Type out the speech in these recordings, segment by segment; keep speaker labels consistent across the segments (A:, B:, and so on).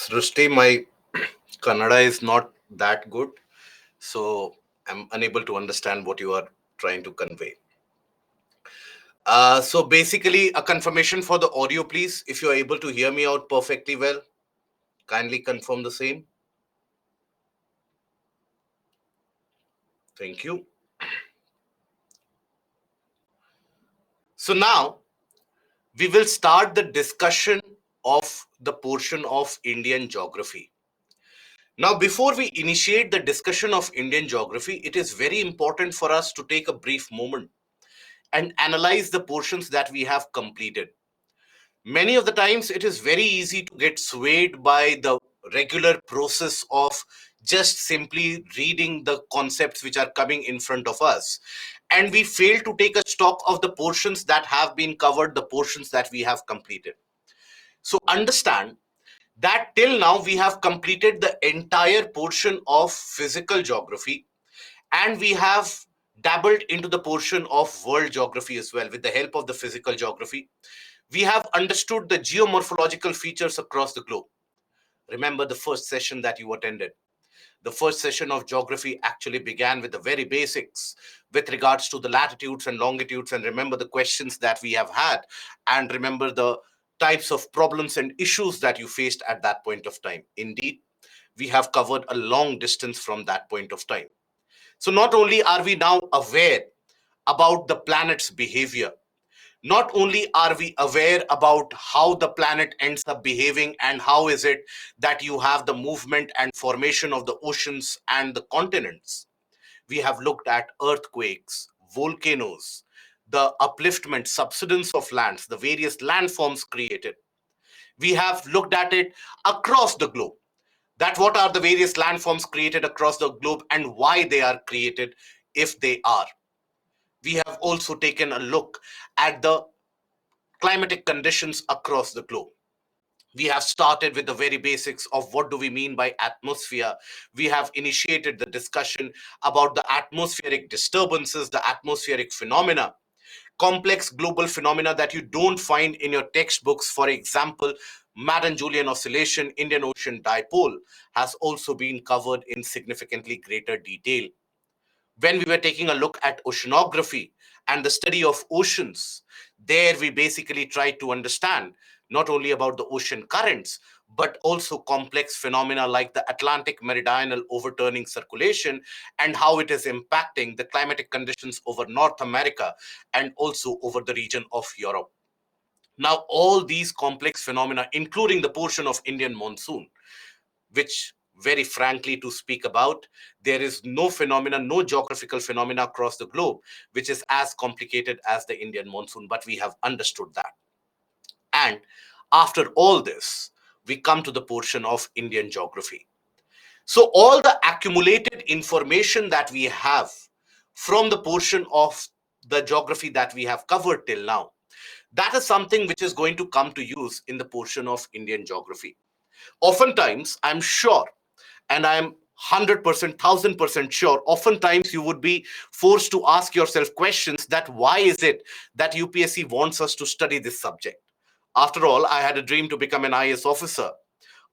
A: Srishti, my Kannada is not that good, so I'm unable to understand what you are trying to convey. So basically, a confirmation for the audio, please. If you are able to hear me out perfectly well, kindly confirm the same. Thank you. So now we will start the discussion of the portion of Indian geography. Now, before we initiate the discussion of Indian geography, it is very important for us to take a brief moment and analyze the portions that we have completed. Many of the times, it is very easy to get swayed by the regular process of just simply reading the concepts which are coming in front of us. And we fail to take a stock of the portions that have been covered, the portions that we have completed. So, understand that till now we have completed the entire portion of physical geography, and we have dabbled into the portion of world geography as well with the help of the physical geography. We have understood the geomorphological features across the globe. Remember the first session that you attended. The first session of geography actually began with the very basics with regards to the latitudes and longitudes. And remember the questions that we have had, and remember the types of problems and issues that you faced at that point of time. Indeed, we have covered a long distance from that point of time. So, not only are we now aware about the planet's behavior, not only are we aware about how the planet ends up behaving and how is it that you have the movement and formation of the oceans and the continents. We have looked at earthquakes, volcanoes, the upliftment, subsidence of lands, the various landforms created. We have looked at it across the globe, that what are the various landforms created across the globe and why they are created, if they are. We have also taken a look at the climatic conditions across the globe. We have started with the very basics of what do we mean by atmosphere. We have initiated the discussion about the atmospheric disturbances, the atmospheric phenomena, complex global phenomena that you don't find in your textbooks. For example, Madden-Julian oscillation, Indian Ocean dipole has also been covered in significantly greater detail. When we were taking a look at oceanography and the study of oceans, there we basically tried to understand not only about the ocean currents, but also complex phenomena like the Atlantic meridional overturning circulation and how it is impacting the climatic conditions over North America and also over the region of Europe. Now, all these complex phenomena, including the portion of Indian monsoon, which very frankly to speak about, there is no phenomena, no geographical phenomena across the globe which is as complicated as the Indian monsoon, but we have understood that. And after all this, we come to the portion of Indian geography. So all the accumulated information that we have from the portion of the geography that we have covered till now, that is something which is going to come to use in the portion of Indian geography. Oftentimes, I'm sure, and I'm 100%, 1000% sure, oftentimes you would be forced to ask yourself questions that why is it that UPSC wants us to study this subject? After all, I had a dream to become an IAS officer,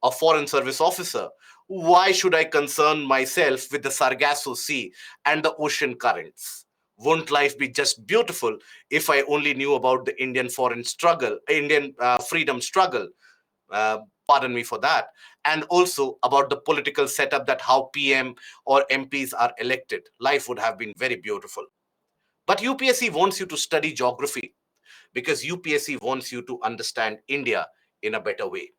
A: a foreign service officer. Why should I concern myself with the Sargasso Sea and the ocean currents? Won't life be just beautiful if I only knew about the Indian foreign struggle, Indian freedom struggle? uh, Pardon me for that, and also about the political setup, that how PM or MPs are elected. Life would have been very beautiful. But UPSC wants you to study geography because UPSC wants you to understand India in a better way.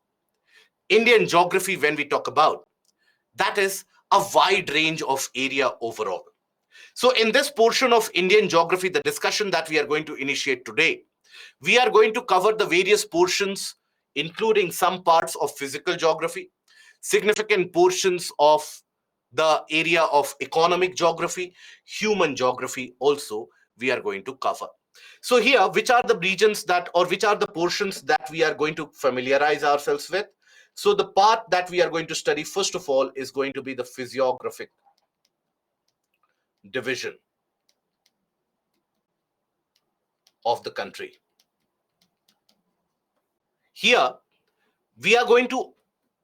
A: Indian geography, when we talk about, that is a wide range of area overall. So, in this portion of Indian geography, the discussion that we are going to initiate today, we are going to cover the various portions, including some parts of physical geography, significant portions of the area of economic geography, human geography, also, we are going to cover. So, here, which are the regions that, or which are the portions that we are going to familiarize ourselves with? So, the part that we are going to study, first of all, is going to be the physiographic division of the country. Here, we are going to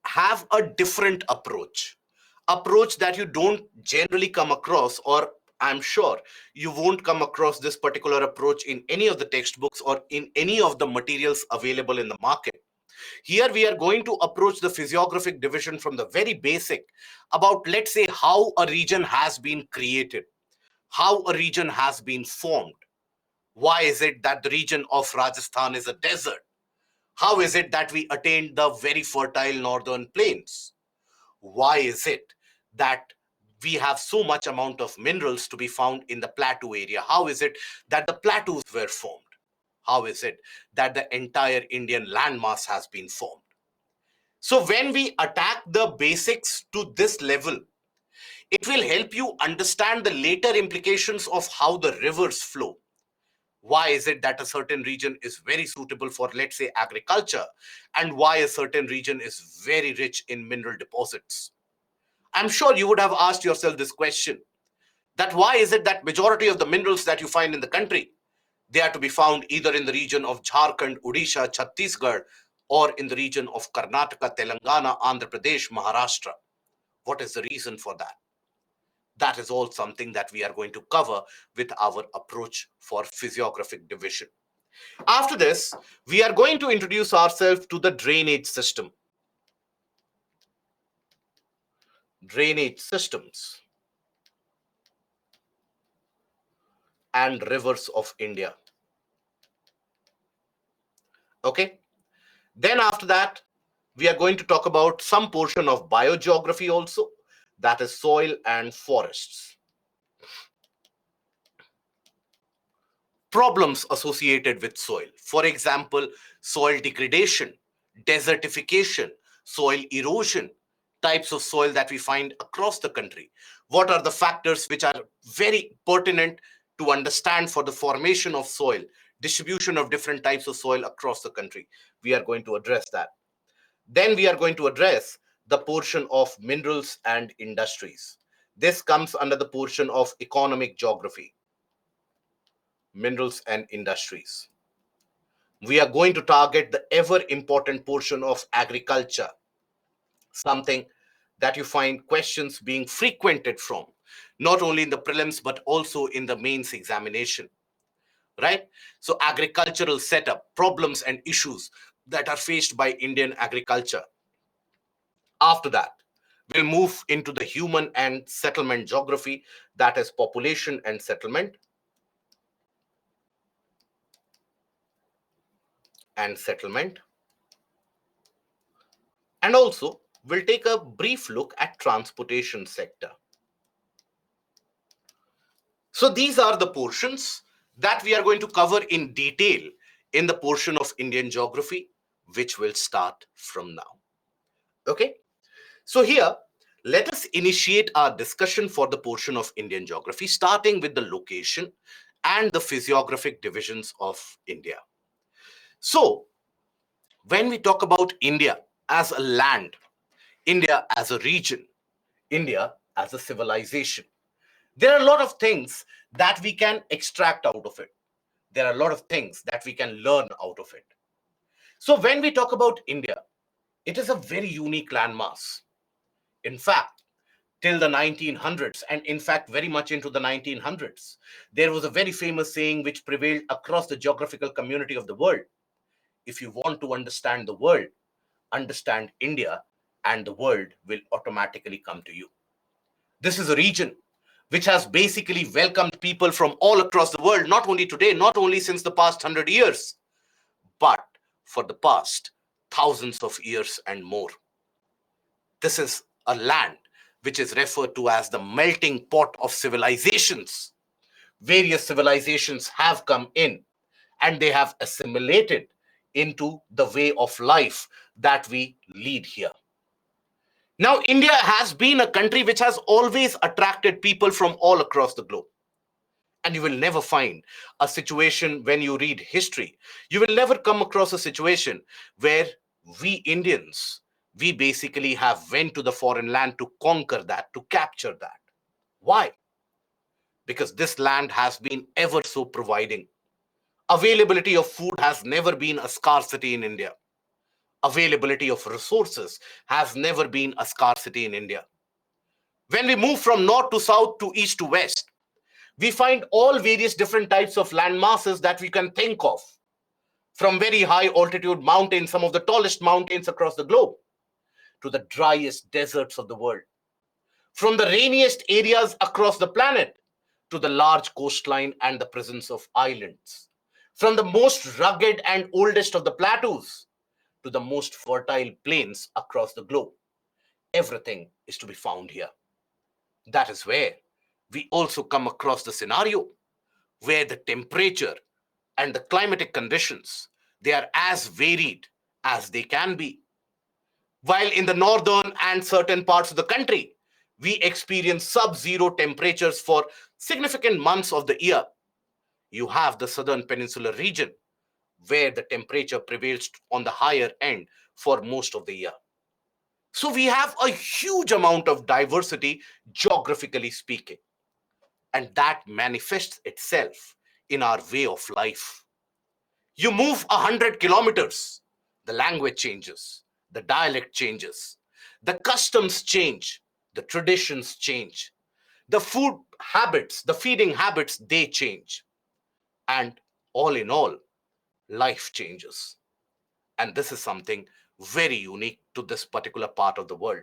A: have a different approach that you don't generally come across, or I'm sure you won't come across this particular approach in any of the textbooks or in any of the materials available in the market. Here we are going to approach the physiographic division from the very basic about, let's say, how a region has been created, how a region has been formed. Why is it that the region of Rajasthan is a desert? How is it that we attained the very fertile northern plains? Why is it that we have so much amount of minerals to be found in the plateau area? How is it that the plateaus were formed? How is it that the entire Indian landmass has been formed? So when we attack the basics to this level, it will help you understand the later implications of how the rivers flow. Why is it that a certain region is very suitable for, let's say, agriculture, and why a certain region is very rich in mineral deposits? I'm sure you would have asked yourself this question, that why is it that majority of the minerals that you find in the country, they are to be found either in the region of Jharkhand, Odisha, Chhattisgarh, or in the region of Karnataka, Telangana, Andhra Pradesh, Maharashtra? What is the reason for that? That is all something that we are going to cover with our approach for physiographic division. After this, we are going to introduce ourselves to the drainage systems and rivers of India. Okay. Then after that, we are going to talk about some portion of biogeography also, that is soil and forests. Problems associated with soil. For example, soil degradation, desertification, soil erosion, types of soil that we find across the country. What are the factors which are very pertinent to understand for the formation of soil, distribution of different types of soil across the country? We are going to address that. Then we are going to address the portion of minerals and industries. This comes under the portion of economic geography, minerals and industries. We are going to target the ever important portion of agriculture, something that you find questions being frequented from, not only in the prelims, but also in the mains examination, right? So agricultural setup, problems and issues that are faced by Indian agriculture. After that, we'll move into the human and settlement geography, that is population and settlement, and settlement. And also, we'll take a brief look at transportation sector. So these are the portions that we are going to cover in detail in the portion of Indian geography, which will start from now. Okay. So here, let us initiate our discussion for the portion of Indian geography, starting with the location and the physiographic divisions of India. So when we talk about India as a land, India as a region, India as a civilization, there are a lot of things that we can extract out of it. There are a lot of things that we can learn out of it. So when we talk about India, it is a very unique landmass. In fact, till the 1900s, and in fact, very much into the 1900s, there was a very famous saying which prevailed across the geographical community of the world. If you want to understand the world, understand India, and the world will automatically come to you. This is a region which has basically welcomed people from all across the world, not only today, not only since the past 100 years, but for the past thousands of years and more. This is a land which is referred to as the melting pot of civilizations. Various civilizations have come in and they have assimilated into the way of life that we lead here. Now, India has been a country which has always attracted people from all across the globe. And you will never find a situation when you read history, you will never come across a situation where we Indians, we basically have went to the foreign land to conquer that, to capture that. Why? Because this land has been ever so providing. Availability of food has never been a scarcity in India. Availability of resources has never been a scarcity in India. When we move from north to south to east to west, we find all various different types of land masses that we can think of, from very high altitude mountains, some of the tallest mountains across the globe, to the driest deserts of the world, from the rainiest areas across the planet to the large coastline and the presence of islands, from the most rugged and oldest of the plateaus to the most fertile plains across the globe. Everything is to be found here. That is where we also come across the scenario where the temperature and the climatic conditions, they are as varied as they can be. While in the northern and certain parts of the country, we experience sub-zero temperatures for significant months of the year. You have the southern peninsular region where the temperature prevails on the higher end for most of the year. So we have a huge amount of diversity, geographically speaking, and that manifests itself in our way of life. You move 100 kilometers, the language changes, the dialect changes, the customs change, the traditions change, the food habits, the feeding habits, they change. And all in all, life changes. And this is something very unique to this particular part of the world.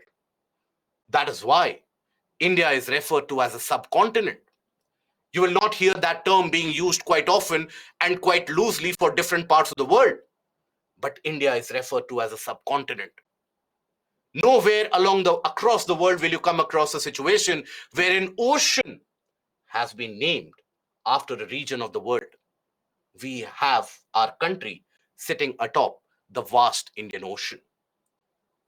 A: That is why India is referred to as a subcontinent. You will not hear that term being used quite often and quite loosely for different parts of the world. But India is referred to as a subcontinent. Nowhere across the world will you come across a situation where an ocean has been named after a region of the world. We have our country sitting atop the vast Indian Ocean,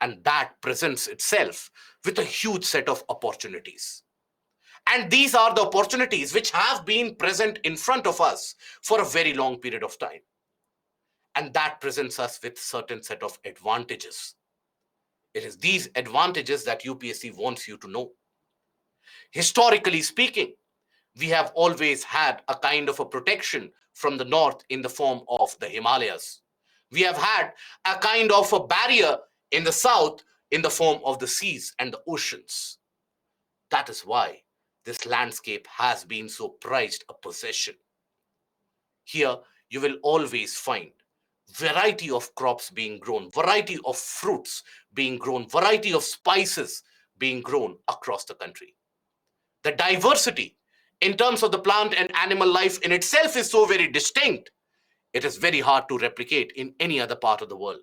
A: and that presents itself with a huge set of opportunities. And these are the opportunities which have been present in front of us for a very long period of time. And that presents us with certain set of advantages. It is these advantages that UPSC wants you to know. Historically speaking, we have always had a kind of a protection from the north in the form of the Himalayas. We have had a kind of a barrier in the south in the form of the seas and the oceans. That is why this landscape has been so prized a possession. Here, you will always find variety of crops being grown, variety of fruits being grown, variety of spices being grown across the country. The diversity in terms of the plant and animal life in itself is so very distinct, it is very hard to replicate in any other part of the world.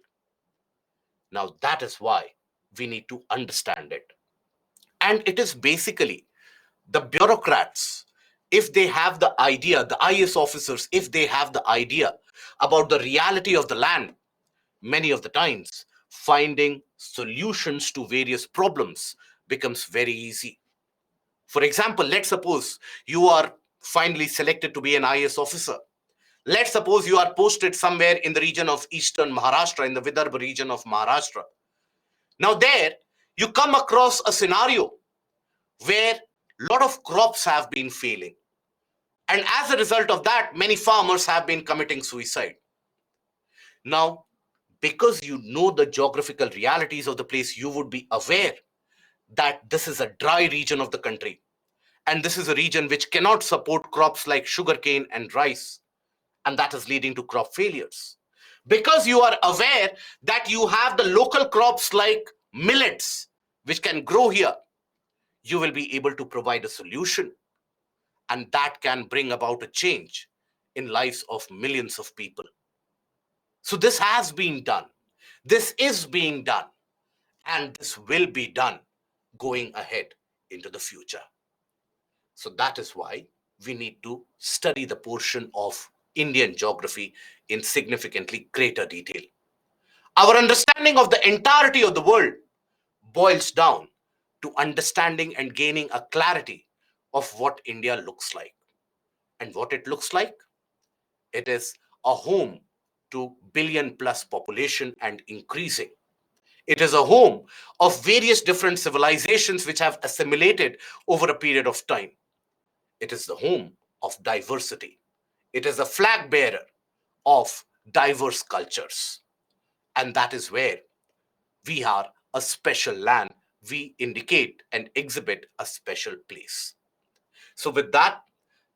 A: Now, that is why we need to understand it. And it is basically the bureaucrats, if they have the idea, the IAS officers, if they have the idea about the reality of the land, many of the times finding solutions to various problems becomes very easy. For example, let's suppose you are finally selected to be an IAS officer. Let's suppose you are posted somewhere in the region of eastern Maharashtra, in the Vidarbha region of Maharashtra. Now there, you come across a scenario where a lot of crops have been failing. And as a result of that, many farmers have been committing suicide. Now, because you know the geographical realities of the place, you would be aware that this is a dry region of the country. And this is a region which cannot support crops like sugarcane and rice. And that is leading to crop failures. Because you are aware that you have the local crops like millets, which can grow here, you will be able to provide a solution. And that can bring about a change in lives of millions of people. So this has been done. This is being done. And this will be done going ahead into the future. So that is why we need to study the portion of Indian geography in significantly greater detail. Our understanding of the entirety of the world boils down to understanding and gaining a clarity of what India looks like. And what it looks like? It is a home to billion plus population and increasing. It is a home of various different civilizations which have assimilated over a period of time. It is the home of diversity. It is a flag bearer of diverse cultures. And that is where we are a special land. We indicate and exhibit a special place. So, with that,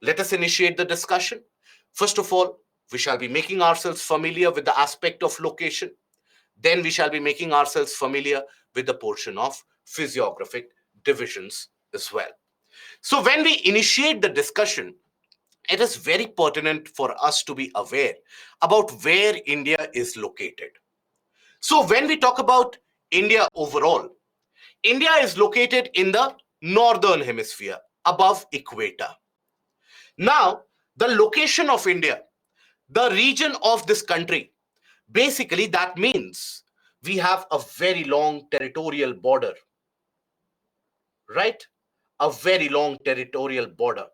A: let us initiate the discussion. First of all, we shall be making ourselves familiar with the aspect of location. Then we shall be making ourselves familiar with the portion of physiographic divisions as well. So, when we initiate the discussion, it is very pertinent for us to be aware about where India is located. So, when we talk about India overall, India is located in the northern hemisphere above equator. Now, the location of India, the region of this country, basically that means we have a very long territorial border, right? A very long territorial border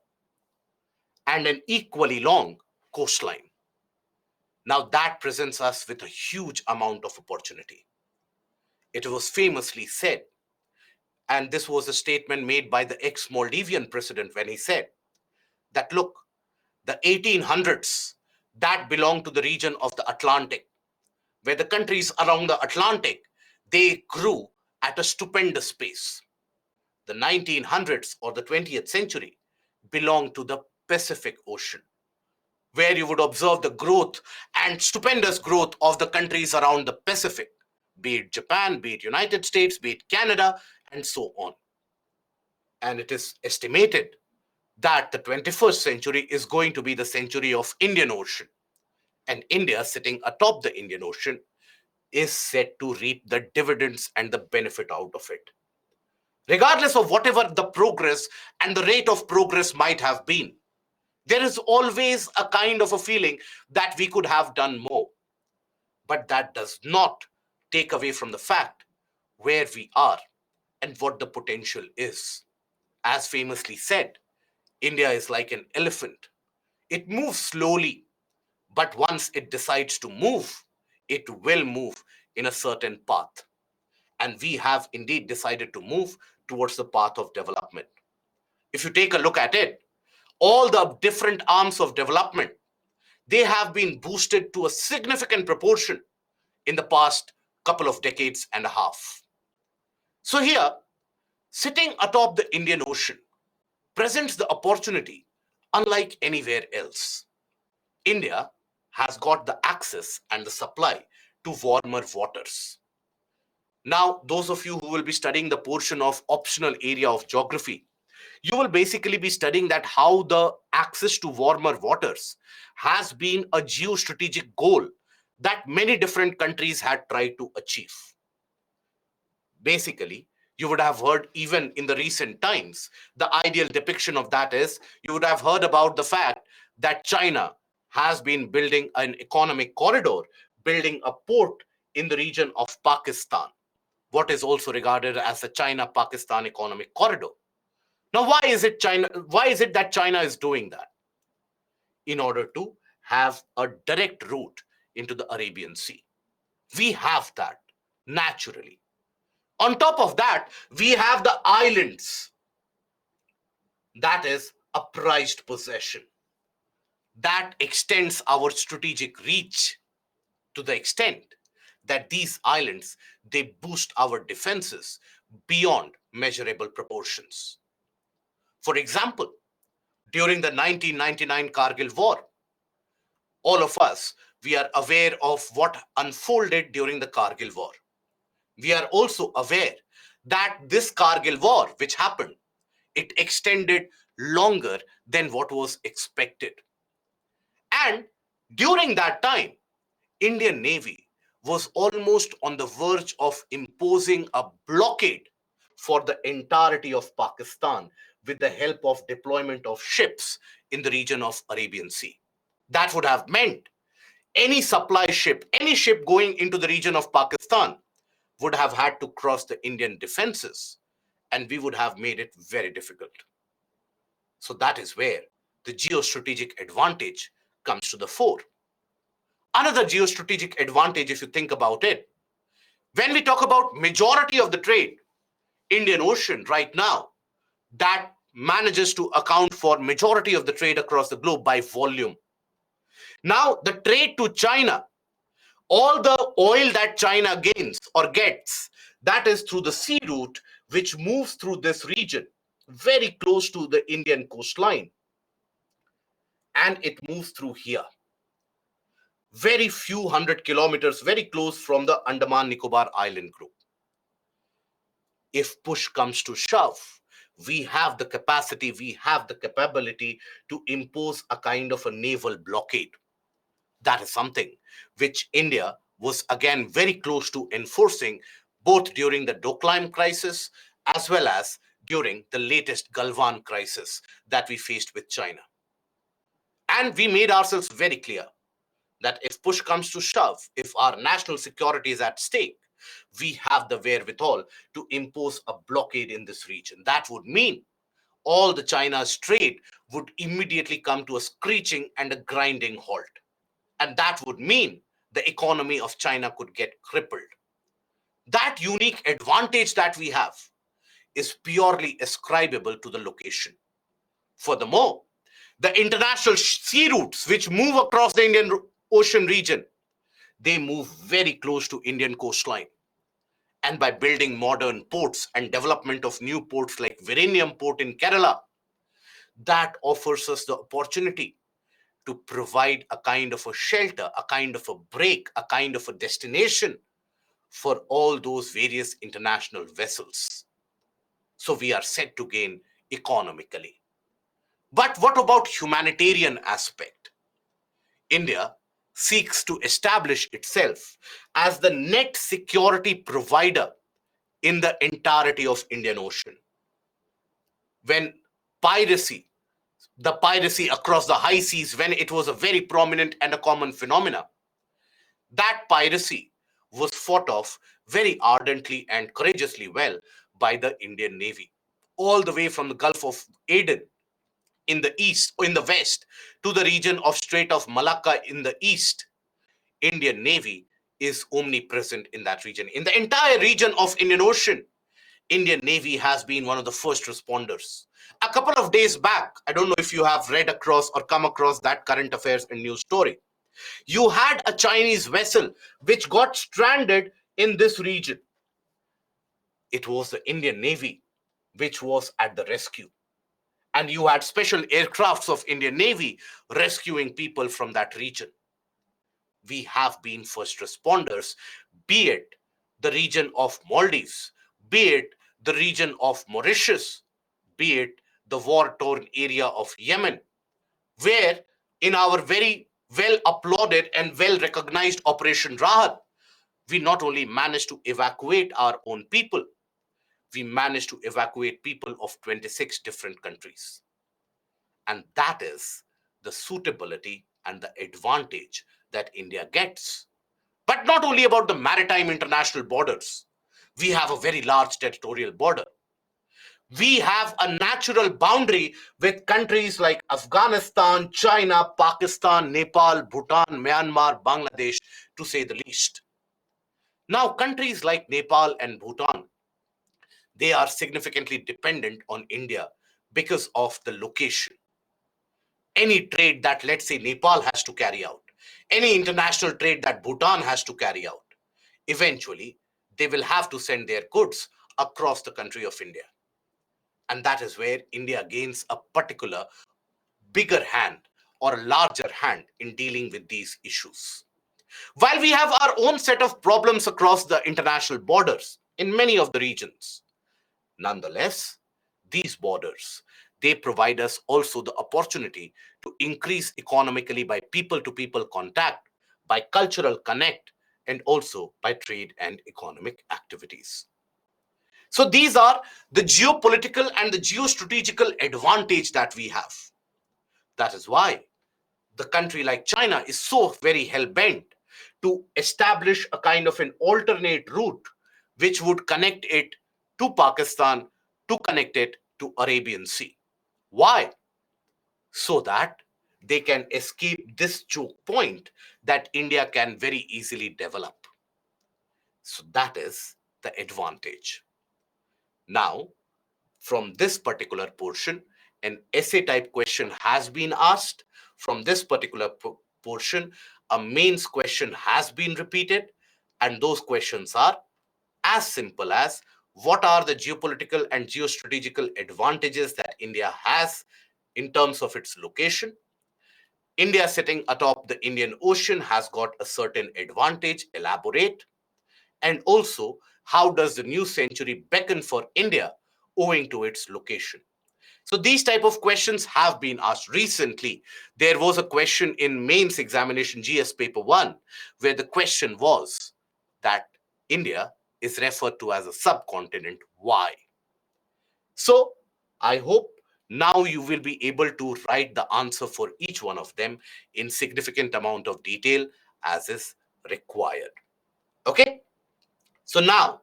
A: and an equally long coastline. Now, that presents us with a huge amount of opportunity. It was famously said, and this was a statement made by the ex Maldivian president when he said that, look, the 1800s that belong to the region of the Atlantic, where the countries around the Atlantic, they grew at a stupendous pace. The 1900s or the 20th century belong to the Pacific Ocean, where you would observe the growth and stupendous growth of the countries around the Pacific, be it Japan, be it United States, be it Canada, and so on. And it is estimated that the 21st century is going to be the century of Indian Ocean. And India, sitting atop the Indian Ocean, is set to reap the dividends and the benefit out of it. Regardless of whatever the progress and the rate of progress might have been, there is always a kind of a feeling that we could have done more. But that does not take away from the fact where we are and what the potential is. As famously said, India is like an elephant. It moves slowly, but once it decides to move, it will move in a certain path. And we have indeed decided to move towards the path of development. If you take a look at it, all the different arms of development, they have been boosted to a significant proportion in the past couple of decades and a half. So here, sitting atop the Indian Ocean presents the opportunity unlike anywhere else. India has got the access and the supply to warmer waters. Now, those of you who will be studying the portion of optional area of geography, you will basically be studying that how the access to warmer waters has been a geostrategic goal that many different countries had tried to achieve. Basically, you would have heard even in the recent times, the ideal depiction of that is you would have heard about the fact that China has been building an economic corridor, building a port in the region of Pakistan, what is also regarded as the China-Pakistan economic corridor. Now, why is it that China is doing that? In order to have a direct route into the Arabian Sea. We have that naturally. On top of that, we have the islands. That is a prized possession. That extends our strategic reach to the extent that these islands, they boost our defenses beyond measurable proportions. For example, during the 1999 Kargil War, all of us, we are aware of what unfolded during the Kargil War. We are also aware that this Kargil War, which happened, it extended longer than what was expected. And during that time, Indian Navy was almost on the verge of imposing a blockade for the entirety of Pakistan with the help of deployment of ships in the region of Arabian Sea. That would have meant any supply ship, any ship going into the region of Pakistan would have had to cross the Indian defenses, and we would have made it very difficult. So that is where the geostrategic advantage comes to the fore. Another geostrategic advantage, if you think about it, when we talk about majority of the trade, Indian Ocean right now, that manages to account for majority of the trade across the globe by volume. Now, the trade to China All the oil that China gains or gets, that is through the sea route, which moves through this region, very close to the Indian coastline, and it moves through here, very few hundred kilometers, very close from the Andaman Nicobar Island group. If push comes to shove, we have the capacity, we have the capability to impose a kind of a naval blockade. That is something which India was again very close to enforcing, both during the Doklam crisis as well as during the latest Galwan crisis that we faced with China. And we made ourselves very clear that if push comes to shove, if our national security is at stake, we have the wherewithal to impose a blockade in this region. That would mean all the China's trade would immediately come to a screeching and a grinding halt. And that would mean the economy of China could get crippled. That unique advantage that we have is purely ascribable to the location. Furthermore, the international sea routes which move across the Indian Ocean region, they move very close to Indian coastline. And by building modern ports and development of new ports like Viranium Port in Kerala, that offers us the opportunity to provide a kind of a shelter, a kind of a break, a kind of a destination for all those various international vessels. So we are set to gain economically. But what about humanitarian aspect? India seeks to establish itself as the net security provider in the entirety of Indian Ocean. When piracy, the piracy across the high seas, when it was a very prominent and a common phenomena, that piracy was fought off very ardently and courageously well by the Indian Navy, all the way from the Gulf of Aden in the east, or in the west, to the region of Strait of Malacca in the east. Indian Navy is omnipresent in that region. In the entire region of Indian Ocean, Indian Navy has been one of the first responders. A couple of days back, I don't know if you have read across or come across that current affairs and news story. You had a Chinese vessel which got stranded in this region. It was the Indian Navy which was at the rescue. And you had special aircrafts of Indian Navy rescuing people from that region. We have been first responders, be it the region of Maldives, be it the region of Mauritius, be it the war-torn area of Yemen, where in our very well applauded and well recognized Operation Rahat, we not only managed to evacuate our own people, we managed to evacuate people of 26 different countries. And that is the suitability and the advantage that India gets. But not only about the maritime international borders, we have a very large territorial border. We have a natural boundary with countries like Afghanistan, China, Pakistan, Nepal, Bhutan, Myanmar, Bangladesh, to say the least. Now, countries like Nepal and Bhutan, they are significantly dependent on India because of the location. Any trade that, let's say, Nepal has to carry out, any international trade that Bhutan has to carry out, eventually they will have to send their goods across the country of India. And that is where India gains a particular bigger hand or a larger hand in dealing with these issues. While we have our own set of problems across the international borders in many of the regions, nonetheless, these borders, they provide us also the opportunity to increase economically by people to people contact, by cultural connect, and also by trade and economic activities. So these are the geopolitical and the geostrategical advantage that we have. That is why the country like China is so very hell-bent to establish a kind of an alternate route which would connect it to Pakistan, to connect it to Arabian Sea. Why? So that they can escape this choke point that India can very easily develop. So that is the advantage. Now, from this particular portion, an essay type question has been asked. From this particular portion, a mains question has been repeated, and those questions are as simple as: what are the geopolitical and geostrategical advantages that India has in terms of its location? India sitting atop the Indian Ocean has got a certain advantage, elaborate. And also, how does the new century beckon for India owing to its location? So these type of questions have been asked recently. There was a question in mains examination GS paper 1 where the question was that India is referred to as a subcontinent. Why? So I hope now you will be able to write the answer for each one of them in significant amount of detail as is required. Okay? So now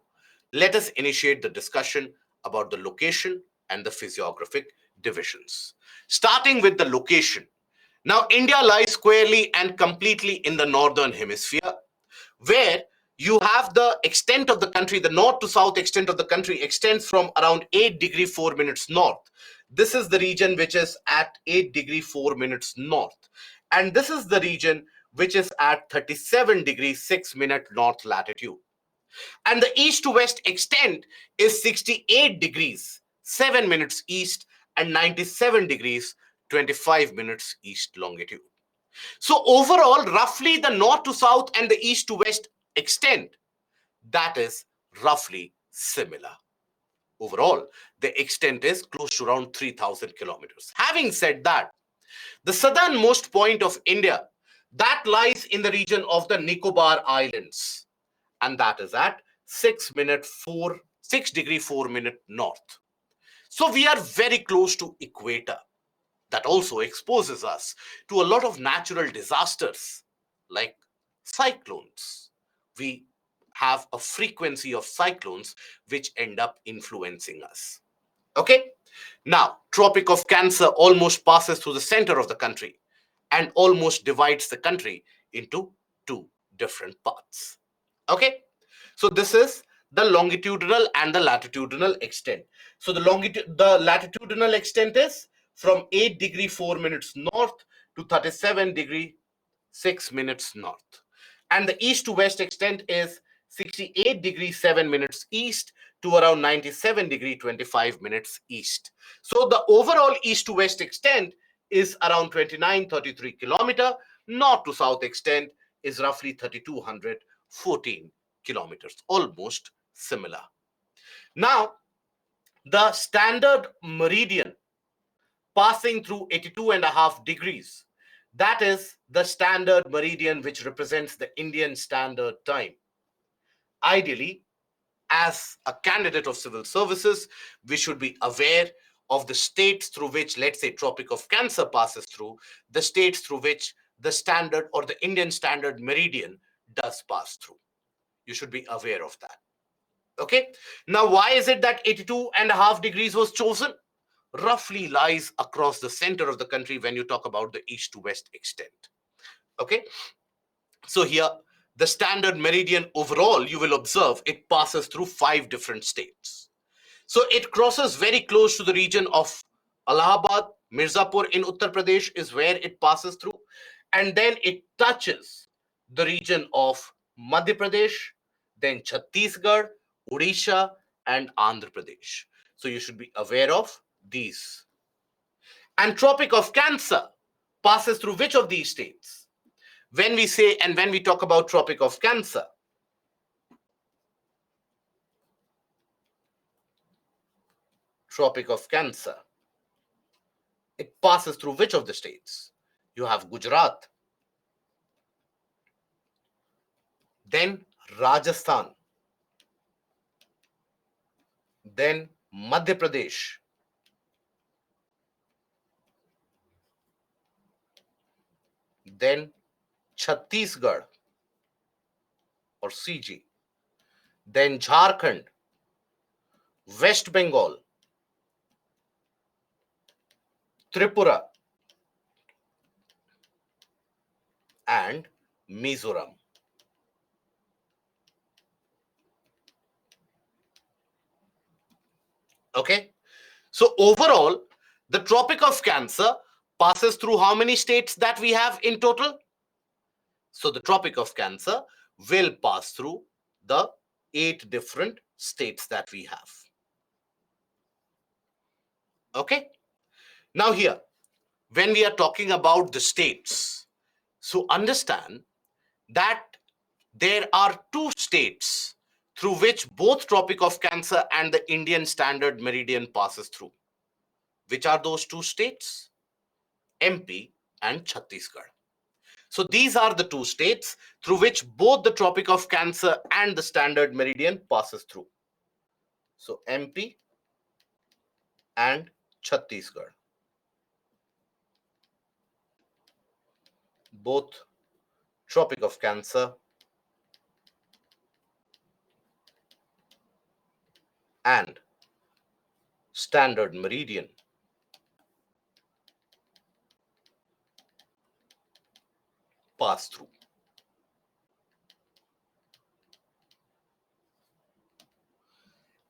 A: let us initiate the discussion about the location and the physiographic divisions. Starting with the location. Now, India lies squarely and completely in the northern hemisphere, where you have the extent of the country, the north to south extent of the country extends from around 8 degree 4 minutes north. This is the region which is at 8 degree 4 minutes north. And this is the region which is at 37 degree 6 minute north latitude. And the east to west extent is 68 degrees 7 minutes east and 97 degrees 25 minutes east longitude. So overall, roughly the north to south and the east to west extent, that is roughly similar. Overall, the extent is close to around 3,000 kilometers. Having said that, the southernmost point of India, that lies in the region of the Nicobar Islands, and that is at 6 degree 4 minute north. So we are very close to equator. That also exposes us to a lot of natural disasters like cyclones. We have a frequency of cyclones which end up influencing us. Okay? Now, Tropic of Cancer almost passes through the center of the country and almost divides the country into two different parts. Okay? So this is the longitudinal and the latitudinal extent. So the latitudinal extent is from 8 degree 4 minutes north to 37 degree 6 minutes north. And the east to west extent is 68 degree 7 minutes east to around 97 degree 25 minutes east. So the overall east to west extent is around 2933 kilometer. North to south extent is roughly 3214 kilometers, almost similar. Now, the standard meridian passing through 82.5 degrees, that is the standard meridian which represents the Indian Standard Time. Ideally, as a candidate of civil services, we should be aware of the states through which, let's say, Tropic of Cancer passes through, the states through which the standard or the Indian Standard Meridian does pass through. You should be aware of that. Okay. Now, why is it that 82.5 degrees was chosen? Roughly lies across the center of the country when you talk about the east to west extent. Okay. So here, the standard meridian overall, you will observe it passes through 5 different states. So it crosses very close to the region of Allahabad, Mirzapur in Uttar Pradesh is where it passes through. And then it touches the region of Madhya Pradesh, then Chhattisgarh, Odisha, and Andhra Pradesh. So you should be aware of these. And Tropic of Cancer passes through which of these states? When we say and when we talk about Tropic of Cancer, Tropic of Cancer, it passes through which of the states? You have Gujarat, then Rajasthan, then Madhya Pradesh, then Chhattisgarh or CG, then Jharkhand, West Bengal, Tripura, and Mizoram. Okay, so overall, the Tropic of Cancer passes through how many states that we have in total? So the Tropic of Cancer will pass through the 8 different states that we have. Okay. Now here, when we are talking about the states, so understand that there are 2 states through which both Tropic of Cancer and the Indian Standard Meridian passes through. Which are those 2 states? MP and Chhattisgarh. So these are the 2 states through which both the Tropic of Cancer and the Standard Meridian passes through. So MP and Chhattisgarh. Both Tropic of Cancer and Standard Meridian pass through.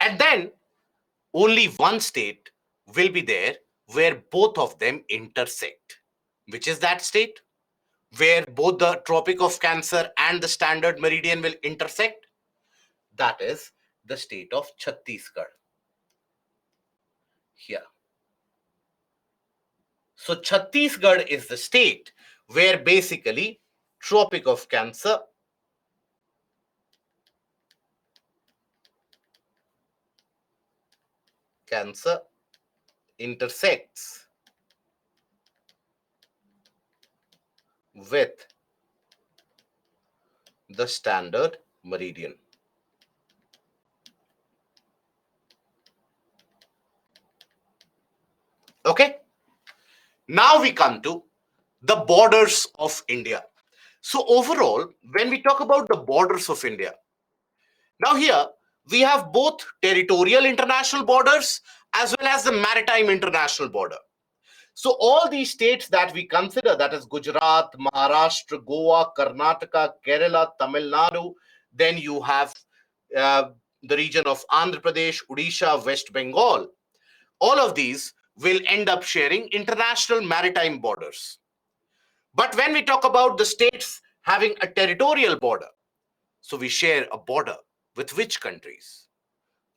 A: And then only one state will be there where both of them intersect. Which is that state? Where both the Tropic of Cancer and the Standard Meridian will intersect? That is the state of Chhattisgarh. Here. So Chhattisgarh is the state where basically Tropic of Cancer intersects with the Standard Meridian. Okay. Now we come to the borders of India. So overall, when we talk about the borders of India, now here we have both territorial international borders as well as the maritime international border. So all these states that we consider, that is Gujarat, Maharashtra, Goa, Karnataka, Kerala, Tamil Nadu, then you have the region of Andhra Pradesh, Odisha, West Bengal. All of these will end up sharing international maritime borders. But when we talk about the states having a territorial border, so we share a border with which countries?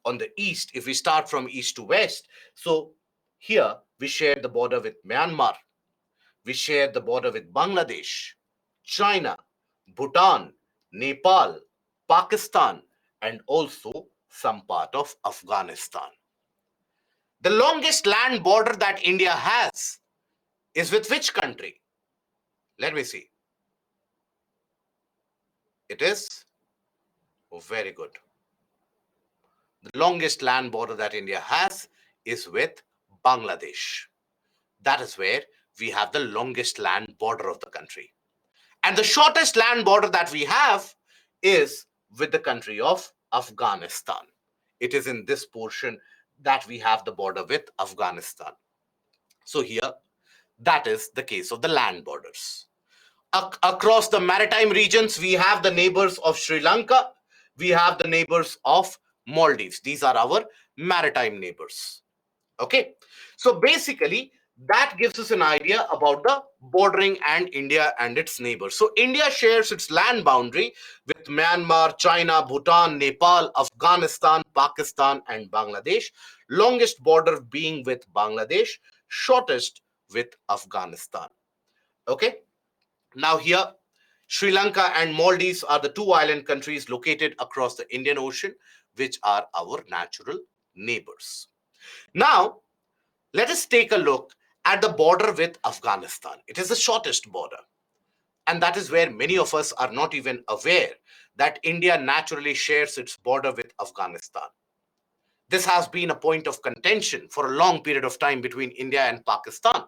A: On the east, if we start from east to west, so here we share the border with Myanmar, we share the border with Bangladesh, China, Bhutan, Nepal, Pakistan, and also some part of Afghanistan. The longest land border that India has is with which country? Let me see. It is very good. The longest land border that India has is with Bangladesh. That is where we have the longest land border of the country. And the shortest land border that we have is with the country of Afghanistan. It is in this portion that we have the border with Afghanistan. So here, that is the case of the land borders. Across the maritime regions, we have the neighbors of Sri Lanka, we have the neighbors of Maldives. These are our maritime neighbors. Okay, so basically that gives us an idea about the bordering and India and its neighbors. So India shares its land boundary with Myanmar, China, Bhutan, Nepal, Afghanistan, Pakistan, and Bangladesh. Longest border being with Bangladesh, shortest with Afghanistan. Okay. Now here, Sri Lanka and Maldives are the 2 island countries located across the Indian Ocean, which are our natural neighbors. Now, let us take a look at the border with Afghanistan. It is the shortest border. And that is where many of us are not even aware that India naturally shares its border with Afghanistan. This has been a point of contention for a long period of time between India and Pakistan.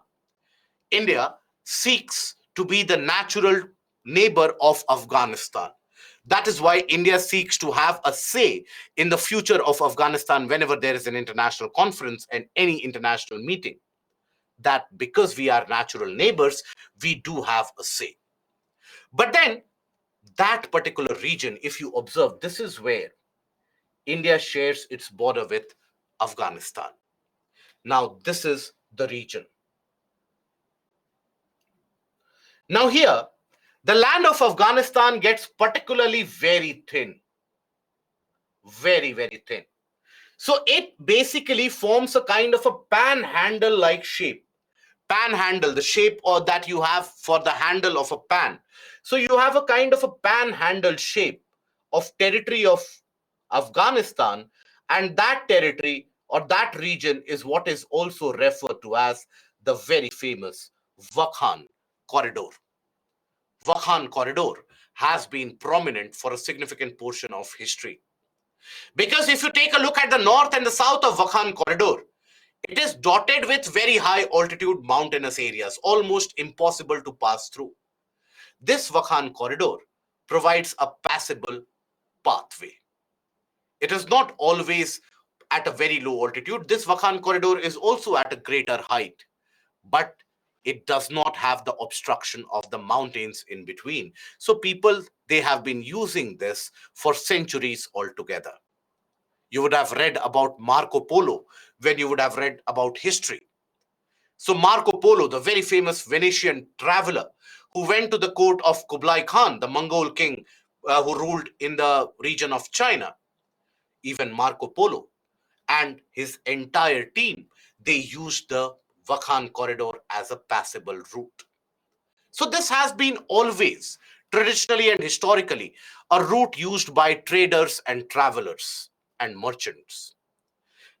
A: India seeks to be the natural neighbor of Afghanistan. That is why India seeks to have a say in the future of Afghanistan whenever there is an international conference and any international meeting. That because we are natural neighbors, we do have a say. But then, that particular region, if you observe, this is where India shares its border with Afghanistan. Now, this is the region. Now, here, The land of Afghanistan gets particularly very thin, very, very thin. So it basically forms a kind of a panhandle like shape. Panhandle, the shape or that you have for the handle of a pan. So you have a kind of a panhandle shape of territory of Afghanistan, and that territory or that region is what is also referred to as the very famous Wakhan corridor. Wakhan corridor has been prominent for a significant portion of history. Because if you take a look at the north and the south of Wakhan corridor, it is dotted with very high altitude mountainous areas, almost impossible to pass through. This Wakhan corridor provides a passable pathway. It is not always at a very low altitude. This Wakhan corridor is also at a greater height, but it does not have the obstruction of the mountains in between. So people, they have been using this for centuries altogether. You would have read about Marco Polo when you would have read about history. So Marco Polo, the very famous Venetian traveler who went to the court of Kublai Khan, the Mongol king who ruled in the region of China, even Marco Polo and his entire team, they used the Wakhan corridor as a passable route. So this has been always, traditionally and historically, a route used by traders and travelers and merchants.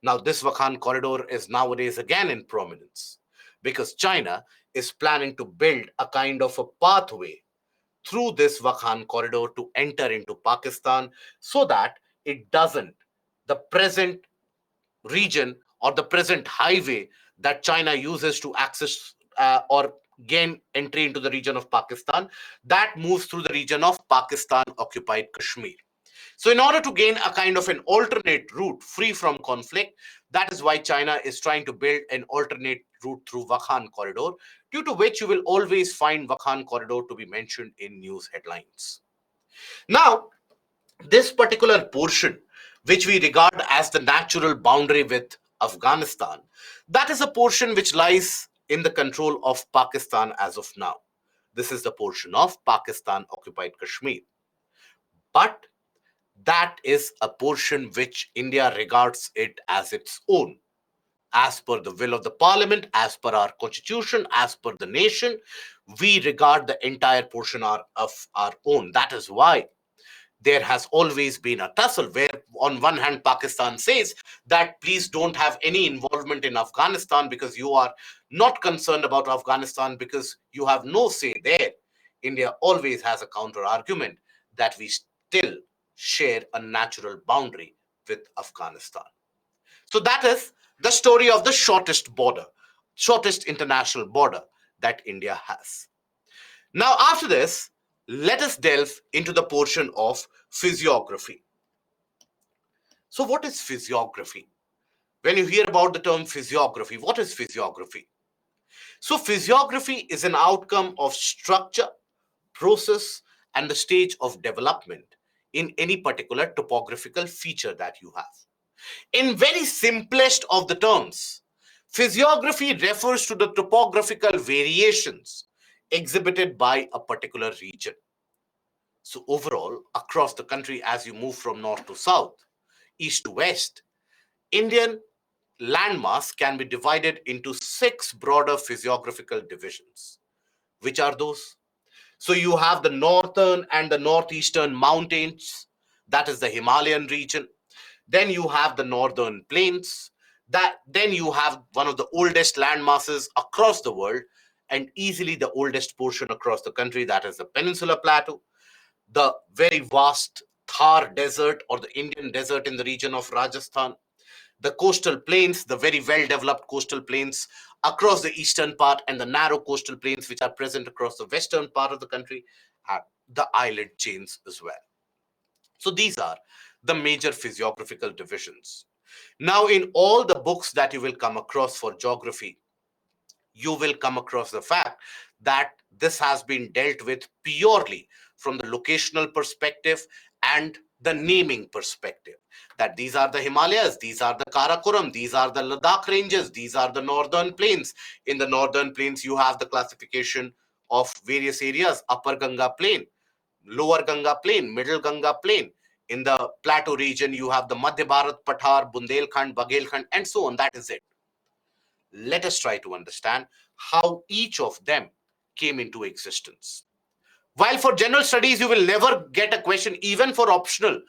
A: Now, this Wakhan corridor is nowadays again in prominence because China is planning to build a kind of a pathway through this Wakhan corridor to enter into Pakistan so that it doesn't, the present region or the present highway that China uses to access or gain entry into the region of Pakistan, that moves through the region of Pakistan occupied Kashmir. So, in order to gain a kind of an alternate route free from conflict, that is why China is trying to build an alternate route through Wakhan corridor, due to which you will always find Wakhan corridor to be mentioned in news headlines. Now, this particular portion, which we regard as the natural boundary with Afghanistan, that is a portion which lies in the control of Pakistan as of now. This is the portion of Pakistan occupied Kashmir. But that is a portion which India regards it as its own. As per the will of the parliament, as per our constitution, as per the nation, we regard the entire portion of our own. That is why there has always been a tussle where, on one hand, Pakistan says that please don't have any involvement in Afghanistan because you are not concerned about Afghanistan because you have no say there. India always has a counter argument that we still share a natural boundary with Afghanistan. So that is the story of the shortest border, shortest international border that India has. Now, after this, let us delve into the portion of physiography. So, what is physiography? When you hear about the term physiography, what is physiography? So, physiography is an outcome of structure, process, and the stage of development in any particular topographical feature that you have. In very simplest of the terms, physiography refers to the topographical variations exhibited by a particular region. So overall, across the country, as you move from north to south, east to west, Indian landmass can be divided into six broader physiographical divisions. Which are those? So you have the northern and the northeastern mountains, that is the Himalayan region. Then you have the northern plains. Then you have one of the oldest land masses across the world and easily the oldest portion across the country, that is the Peninsula Plateau, the very vast Thar Desert or the Indian Desert in the region of Rajasthan, the coastal plains, the very well developed coastal plains across the eastern part, and the narrow coastal plains which are present across the western part of the country, and the island chains as well. So these are the major physiographical divisions. Now, in all the books that you will come across for geography, you will come across the fact that this has been dealt with purely from the locational perspective and the naming perspective. That these are the Himalayas, these are the Karakoram, these are the Ladakh ranges, these are the northern plains. In the northern plains, you have the classification of various areas, Upper Ganga Plain, Lower Ganga Plain, Middle Ganga Plain. In the plateau region, you have the Madhya Bharat, Pathar, Bundelkhand, Bagelkhand, and so on. That is it. Let us try to understand how each of them came into existence. While for general studies, you will never get a question, even for optional.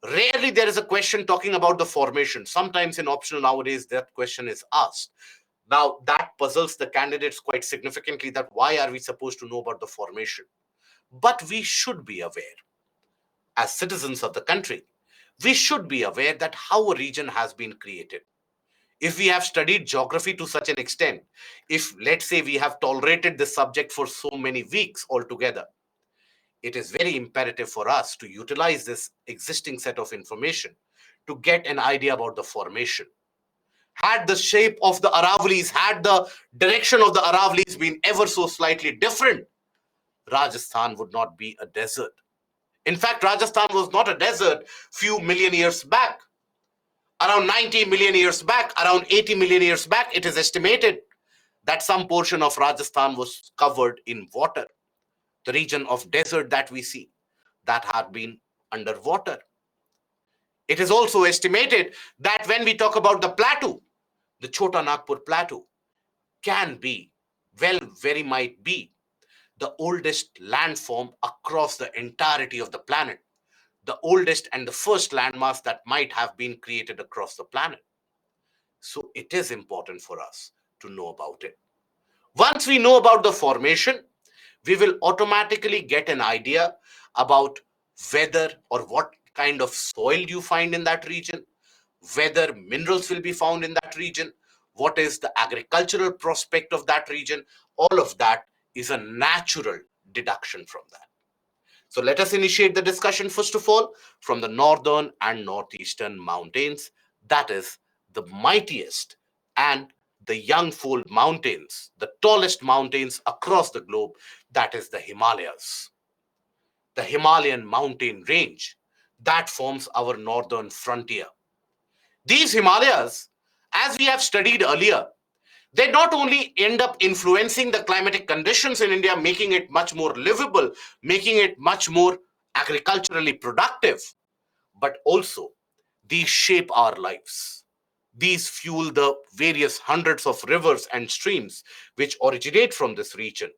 A: Rarely there is a question talking about the formation. Sometimes in optional nowadays, that question is asked. Now, that puzzles the candidates quite significantly, that why are we supposed to know about the formation? But we should be aware, as citizens of the country, we should be aware that how a region has been created. If we have studied geography to such an extent, if let's say we have tolerated this subject for so many weeks altogether, it is very imperative for us to utilize this existing set of information to get an idea about the formation. Had the shape of the Aravallis, had the direction of the Aravallis been ever so slightly different, Rajasthan would not be a desert. In fact, Rajasthan was not a desert few million years back. Around 90 million years back, around 80 million years back, it is estimated that some portion of Rajasthan was covered in water. The region of desert that we see, that had been underwater. It is also estimated that when we talk about the plateau, the Chota Nagpur plateau can be, well, very might be, the oldest landform across the entirety of the planet, the oldest and the first landmass that might have been created across the planet. So it is important for us to know about it. Once we know about the formation, we will automatically get an idea about whether or what kind of soil you find in that region, whether minerals will be found in that region, what is the agricultural prospect of that region. All of that is a natural deduction from that. So let us initiate the discussion first of all from the northern and northeastern mountains, that is the mightiest and the young-fold mountains, the tallest mountains across the globe, that is the Himalayas. The Himalayan mountain range that forms our northern frontier. These Himalayas, as we have studied earlier, they not only end up influencing the climatic conditions in India, making it much more livable, making it much more agriculturally productive, but also these shape our lives. These fuel the various hundreds of rivers and streams which originate from this region,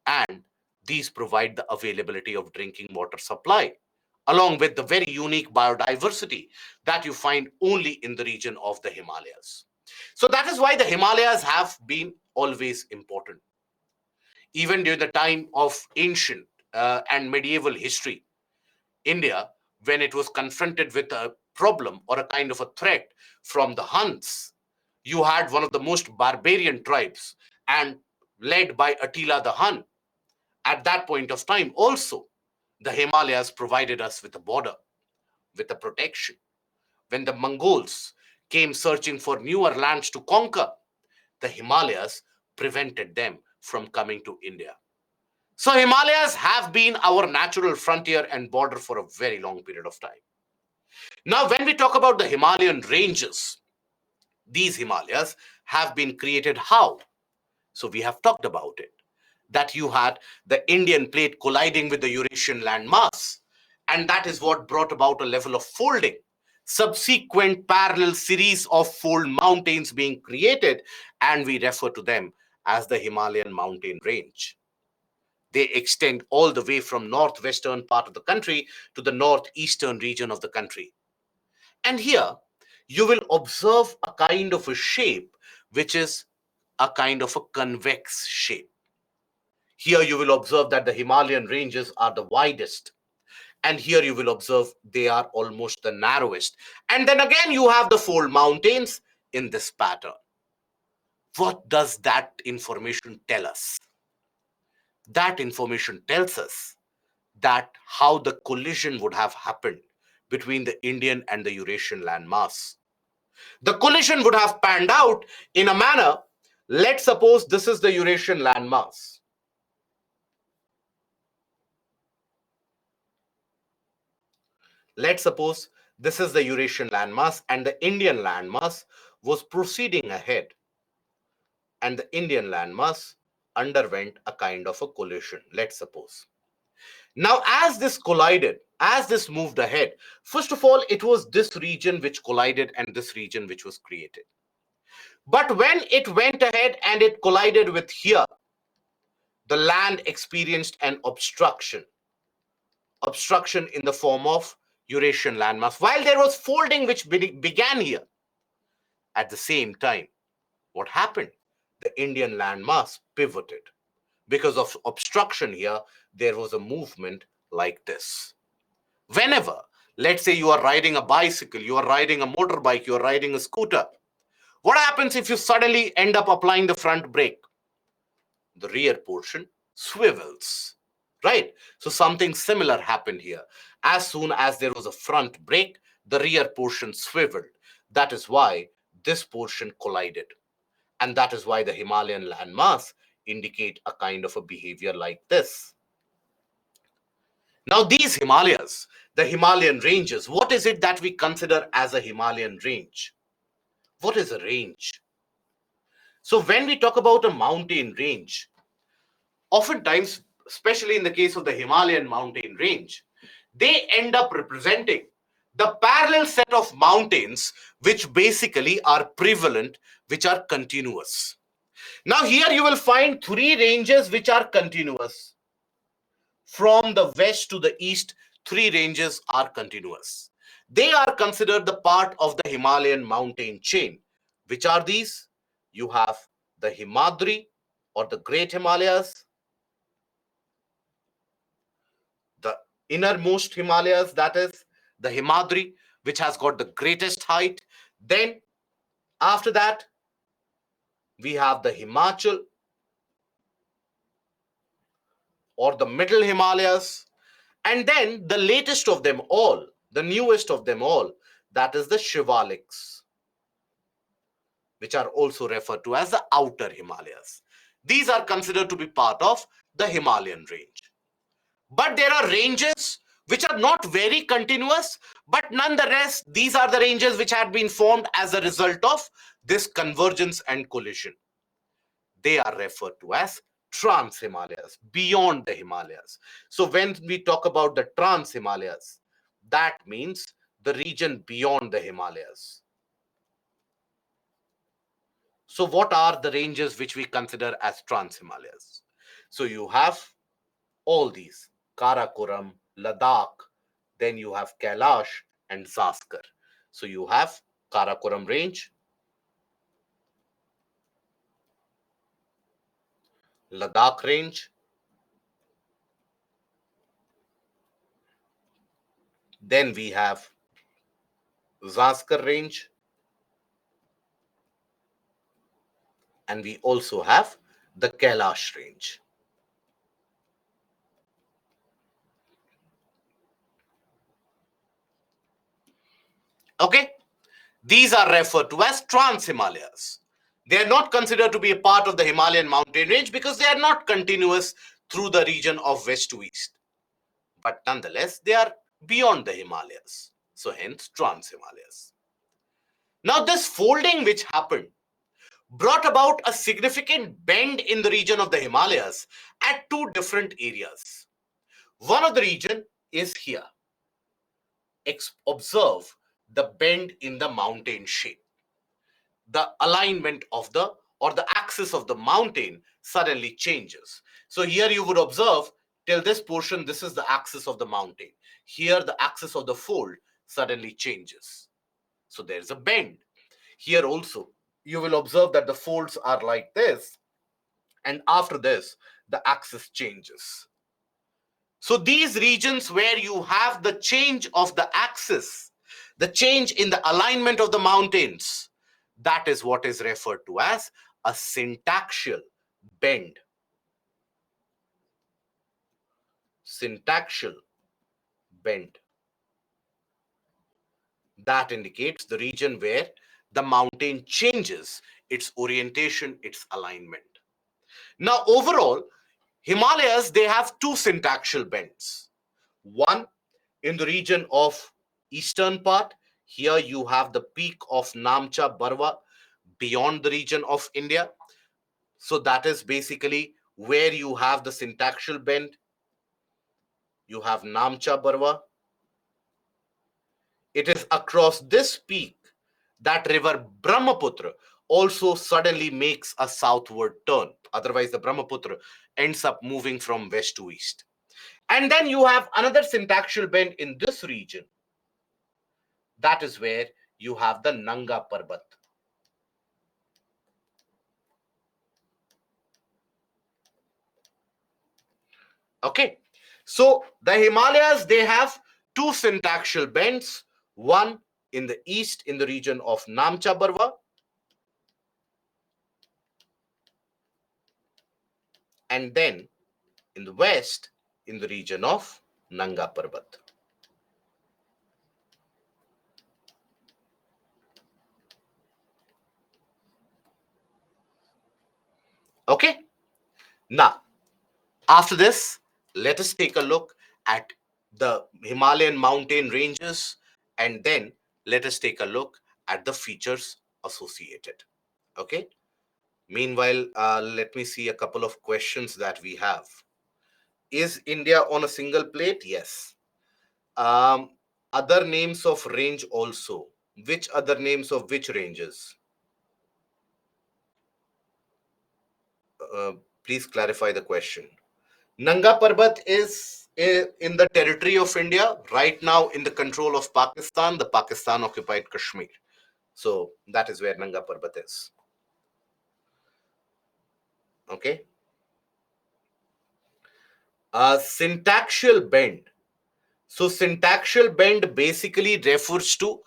A: and these provide the availability of drinking water supply, along with the very unique biodiversity that you find only in the region of the Himalayas. So that is why the Himalayas have been always important. Even during the time of ancient and medieval history, India, when it was confronted with a problem or a kind of a threat from the Huns, you had one of the most barbarian tribes and led by Attila the Hun. At that point of time, also, the Himalayas provided us with a border, with a protection. When the Mongols came searching for newer lands to conquer, the Himalayas prevented them from coming to India. So Himalayas have been our natural frontier and border for a very long period of time. Now, when we talk about the Himalayan ranges, these Himalayas have been created how? So we have talked about it, that you had the Indian plate colliding with the Eurasian landmass, and that is what brought about a level of folding. Subsequent parallel series of fold mountains being created, and we refer to them as the Himalayan mountain range. They extend all the way from northwestern part of the country to the northeastern region of the country. And here you will observe a kind of a shape which is a kind of a convex shape. Here you will observe that the Himalayan ranges are the widest. And here you will observe they are almost the narrowest. And then again, you have the fold mountains in this pattern. What does that information tell us? That information tells us that how the collision would have happened between the Indian and the Eurasian landmass. The collision would have panned out in a manner, let's suppose this is the Eurasian landmass. Let's suppose this is the Eurasian landmass and the Indian landmass was proceeding ahead, and the Indian landmass underwent a kind of a collision, let's suppose. Now, as this collided, as this moved ahead, first of all, it was this region which collided and this region which was created. But when it went ahead and it collided with here, the land experienced an obstruction in the form of Eurasian landmass, while there was folding which began here. At the same time, what happened? The Indian landmass pivoted. Because of obstruction here, there was a movement like this. Whenever, let's say you are riding a bicycle, you are riding a motorbike, you are riding a scooter, what happens if you suddenly end up applying the front brake? The rear portion swivels, right? So something similar happened here. As soon as there was a front brake, the rear portion swiveled. That is why this portion collided. And that is why the Himalayan landmass indicate a kind of a behavior like this. Now these Himalayas, the Himalayan ranges, what is it that we consider as a Himalayan range? What is a range? So when we talk about a mountain range, oftentimes, especially in the case of the Himalayan mountain range, they end up representing the parallel set of mountains which basically are prevalent, which are continuous. Now here you will find three ranges which are continuous. From the west to the east, three ranges are continuous. They are considered the part of the Himalayan mountain chain. Which are these? You have the Himadri or the Great Himalayas, the innermost Himalayas, that is the Himadri, which has got the greatest height. Then after that, we have the Himachal or the middle Himalayas. And then the latest of them all, the newest of them all, that is the Shivaliks, which are also referred to as the outer Himalayas. These are considered to be part of the Himalayan range. But there are ranges which are not very continuous, but nonetheless, these are the ranges which had been formed as a result of this convergence and collision. They are referred to as trans-Himalayas, beyond the Himalayas. So when we talk about the trans-Himalayas, that means the region beyond the Himalayas. So what are the ranges which we consider as trans-Himalayas? So you have all these, Karakoram, Ladakh, then you have Kailash and Zaskar. So you have Karakoram range, Ladakh range, then we have Zaskar range, and we also have the Kailash range. Okay, these are referred to as trans-Himalayas. They are not considered to be a part of the Himalayan mountain range because they are not continuous through the region of west to east. But nonetheless, they are beyond the Himalayas. So hence trans-Himalayas. Now this folding which happened brought about a significant bend in the region of the Himalayas at two different areas. One of the region is here. Observe the bend in the mountain shape. The alignment of the or the axis of the mountain suddenly changes. So here you would observe till this portion, this is the axis of the mountain. Here the axis of the fold suddenly changes. So there's a bend. Here also you will observe that the folds are like this, and after this the axis changes. So these regions where you have the change of the axis, the change in the alignment of the mountains, that is what is referred to as a syntaxial bend. Syntaxial bend. That indicates the region where the mountain changes its orientation, its alignment. Now, overall, Himalayas, they have two syntaxial bends. One in the region of eastern part. Here you have the peak of Namcha Barwa beyond the region of India. So that is basically where you have the syntactial bend, you have Namcha Barwa. It is across this peak that river Brahmaputra also suddenly makes a southward turn. Otherwise, the Brahmaputra ends up moving from west to east. And then you have another syntactial bend in this region. That is where you have the Nanga Parbat. Okay. So the Himalayas, they have two syntactial bends, one in the east in the region of Namcha Barwa, and then in the west in the region of Nanga Parbat. Okay. Now, after this, let us take a look at the Himalayan mountain ranges, and then let us take a look at the features associated. Okay. Meanwhile, let me see a couple of questions that we have. Is India on a single plate? Yes. Um, Other names of range also. Which other names of which ranges? Uh, Please clarify the question. Nanga Parbat is in the territory of India, right now in the control of Pakistan, the Pakistan occupied Kashmir. So that is where Nanga Parbat is. Okay. Syntactial bend. So syntactial bend basically refers to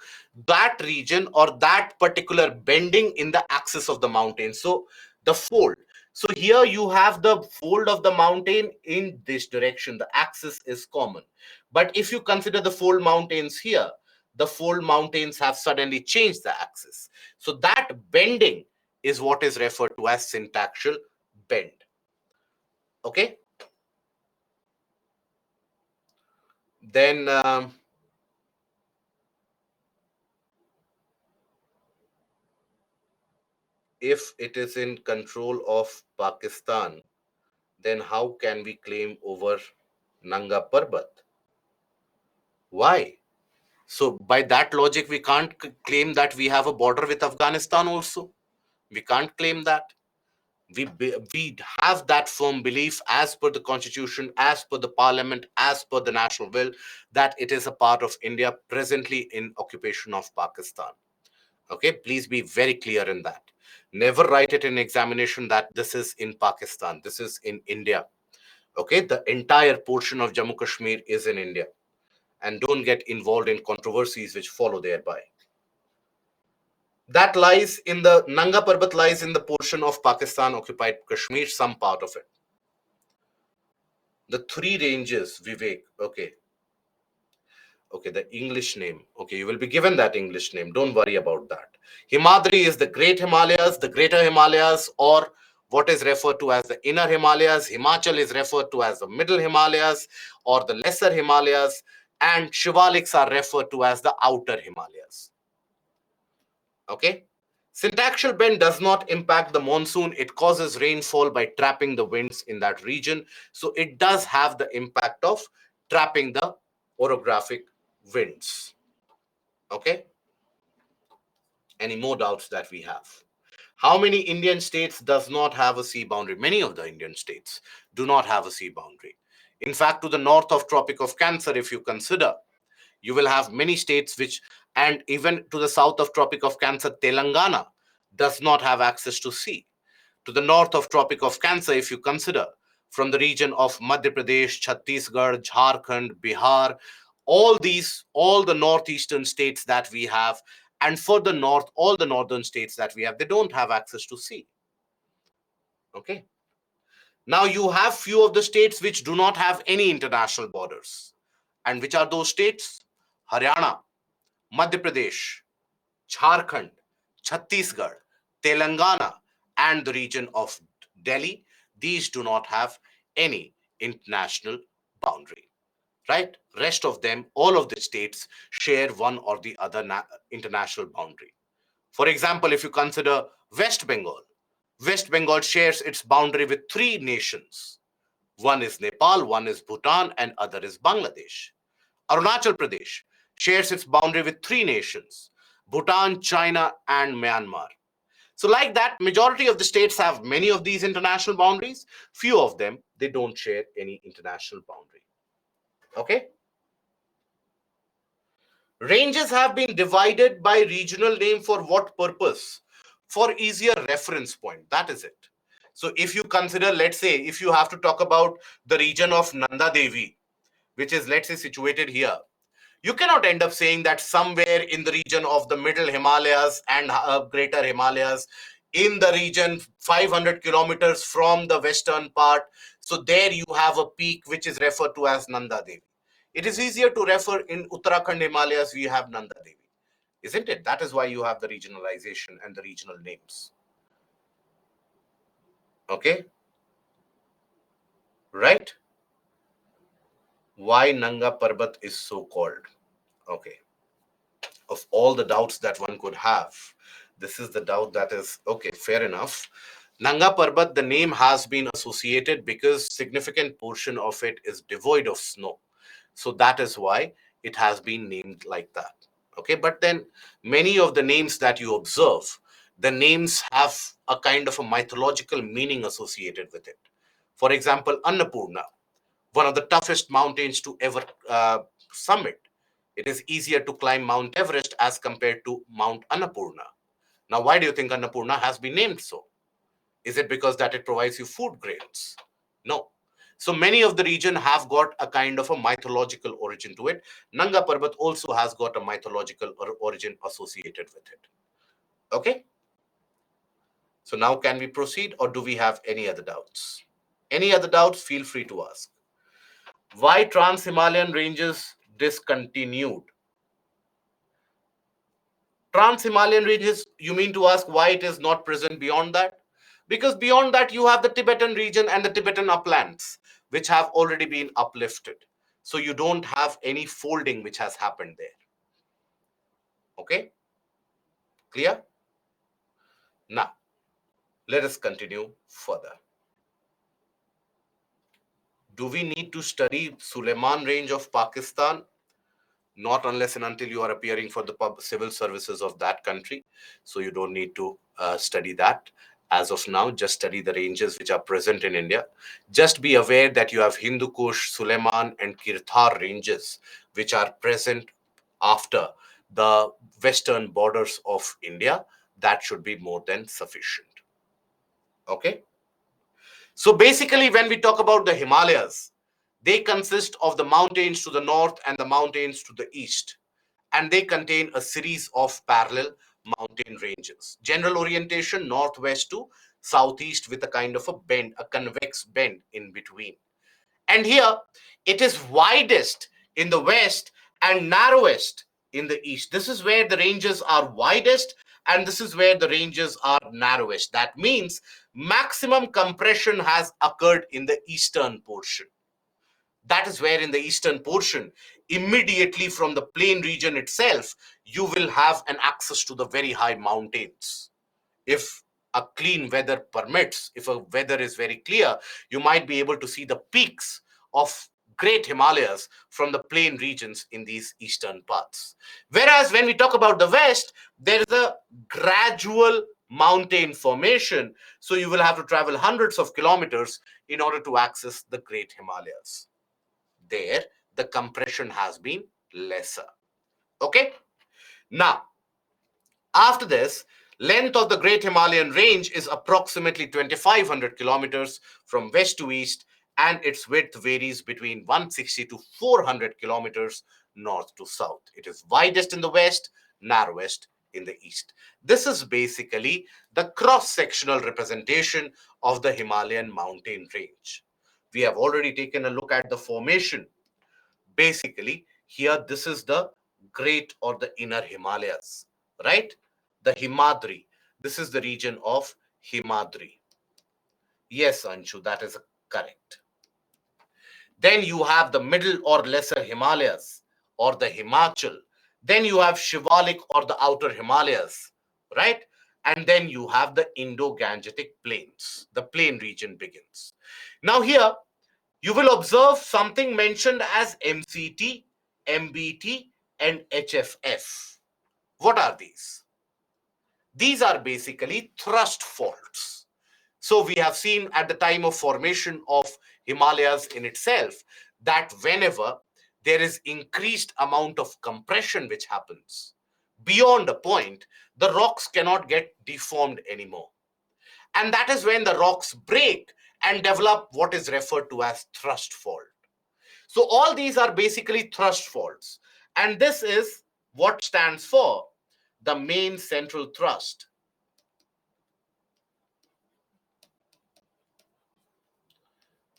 A: that region or that particular bending in the axis of the mountain. So the fold. So here you have the fold of the mountain in this direction. The axis is common. But if you consider the fold mountains here, the fold mountains have suddenly changed the axis. So that bending is what is referred to as syntactial bend. Okay. Then if it is in control of Pakistan, then how can we claim over Nanga Parbat? Why? So, by that logic, we can't claim that we have a border with Afghanistan also. We can't claim that. We have that firm belief as per the constitution, as per the parliament, as per the national will, that it is a part of India presently in occupation of Pakistan. Okay, please be very clear in that. Never write it in examination that this is in Pakistan, this is in India. Okay, the entire portion of Jammu Kashmir is in India, and don't get involved in controversies which follow thereby. That lies in the Nanga Parbat, lies in the portion of Pakistan occupied Kashmir, some part of it. The three ranges, Vivek. Okay. Okay, the English name. Okay, you will be given that English name. Don't worry about that. Himadri is the Great Himalayas, the Greater Himalayas, or what is referred to as the Inner Himalayas. Himachal is referred to as the Middle Himalayas or the Lesser Himalayas, and Shivaliks are referred to as the Outer Himalayas. Okay. Syntactial bend does not impact the monsoon. It causes rainfall by trapping the winds in that region. So it does have the impact of trapping the orographic winds. Okay. Any more doubts that we have? How many Indian states does not have a sea boundary? Many of the Indian states do not have a sea boundary. In fact, to the north of Tropic of Cancer, if you consider, you will have many states which, and even to the south of Tropic of Cancer, Telangana does not have access to sea. To the north of Tropic of Cancer, if you consider, from the region of Madhya Pradesh, Chhattisgarh, Jharkhand, Bihar, all the northeastern states that we have, and further north, all the northern states that we have, they don't have access to sea. Okay. Now you have few of the states which do not have any international borders. And which are those states? Haryana, Madhya Pradesh, Jharkhand, Chhattisgarh, Telangana, and the region of Delhi. These do not have any international boundary, right? Rest of them, all of the states share one or the other international boundary. For example, if you consider West Bengal, West Bengal shares its boundary with three nations. One is Nepal, one is Bhutan, and other is Bangladesh. Arunachal Pradesh shares its boundary with three nations, Bhutan, China, and Myanmar. So like that, majority of the states have many of these international boundaries. Few of them, they don't share any international boundary. Okay. Ranges have been divided by regional name for what purpose? For easier reference point. That is it. So if you consider, let's say, if you have to talk about the region of Nanda Devi, which is, let's say, situated here, you cannot end up saying that somewhere in the region of the middle Himalayas and greater Himalayas, in the region 500 kilometers from the western part, so there you have a peak which is referred to as Nanda Devi. It is easier to refer in Uttarakhand Himalayas, we have Nanda Devi, isn't it? That is why you have the regionalization and the regional names. Okay, right? Why Nanga Parbat is so called? Okay, of all the doubts that one could have, this is the doubt that is okay, fair enough. Nanga Parbat, the name has been associated because significant portion of it is devoid of snow. So that is why it has been named like that. Okay, but then many of the names that you observe, the names have a kind of a mythological meaning associated with it. For example, Annapurna, one of the toughest mountains to ever summit. It is easier to climb Mount Everest as compared to Mount Annapurna. Now, why do you think Annapurna has been named so? Is it because that it provides you food grains? No. So many of the region have got a kind of a mythological origin to it. Nanga Parbat also has got a mythological origin associated with it. Okay. So now can we proceed, or do we have any other doubts? Any other doubts? Feel free to ask. Why Trans-Himalayan ranges discontinued? Trans-Himalayan ranges, you mean to ask why it is not present beyond that? Because beyond that, you have the Tibetan region and the Tibetan uplands, which have already been uplifted. So you don't have any folding which has happened there. Okay? Clear? Now, let us continue further. Do we need to study Suleiman range of Pakistan? Not unless and until you are appearing for the civil services of that country. So you don't need to study that. As of now, just study the ranges which are present in India. Just be aware that you have Hindu Kush, Suleiman, and Kirthar ranges, which are present after the western borders of India. That should be more than sufficient. Okay. So basically, when we talk about the Himalayas, they consist of the mountains to the north and the mountains to the east, and they contain a series of parallel mountain ranges. General orientation northwest to southeast with a kind of a bend, a convex bend in between. And here it is widest in the west and narrowest in the east. This is where the ranges are widest and this is where the ranges are narrowest. That means maximum compression has occurred in the eastern portion. That is where in the eastern portion, immediately from the plain region itself, you will have an access to the very high mountains. If a clean weather permits, if a weather is very clear, you might be able to see the peaks of great Himalayas from the plain regions in these eastern parts. Whereas when we talk about the west, there is a gradual mountain formation. So you will have to travel hundreds of kilometers in order to access the great Himalayas. There, the compression has been lesser. Okay? Now, after this, length of the Great Himalayan Range is approximately 2,500 kilometers from west to east, and its width varies between 160 to 400 kilometers north to south. It is widest in the west, narrowest in the east. This is basically the cross-sectional representation of the Himalayan mountain range. We have already taken a look at the formation. Basically, here this is the great or the inner Himalayas, right? The Himadri. This is the region of Himadri. Yes, Anshu, that is correct. Then you have the middle or lesser Himalayas or the Himachal. Then you have Shivalik or the outer Himalayas, right? and then you have the Indo-Gangetic plains. The plain region begins. Now here, you will observe something mentioned as MCT, MBT, and HFF. What are these? These are basically thrust faults. So we have seen at the time of formation of Himalayas in itself that whenever there is increased amount of compression which happens, beyond a point, the rocks cannot get deformed anymore. And that is when the rocks break and develop what is referred to as thrust fault. So all these are basically thrust faults. And this is what stands for the main central thrust.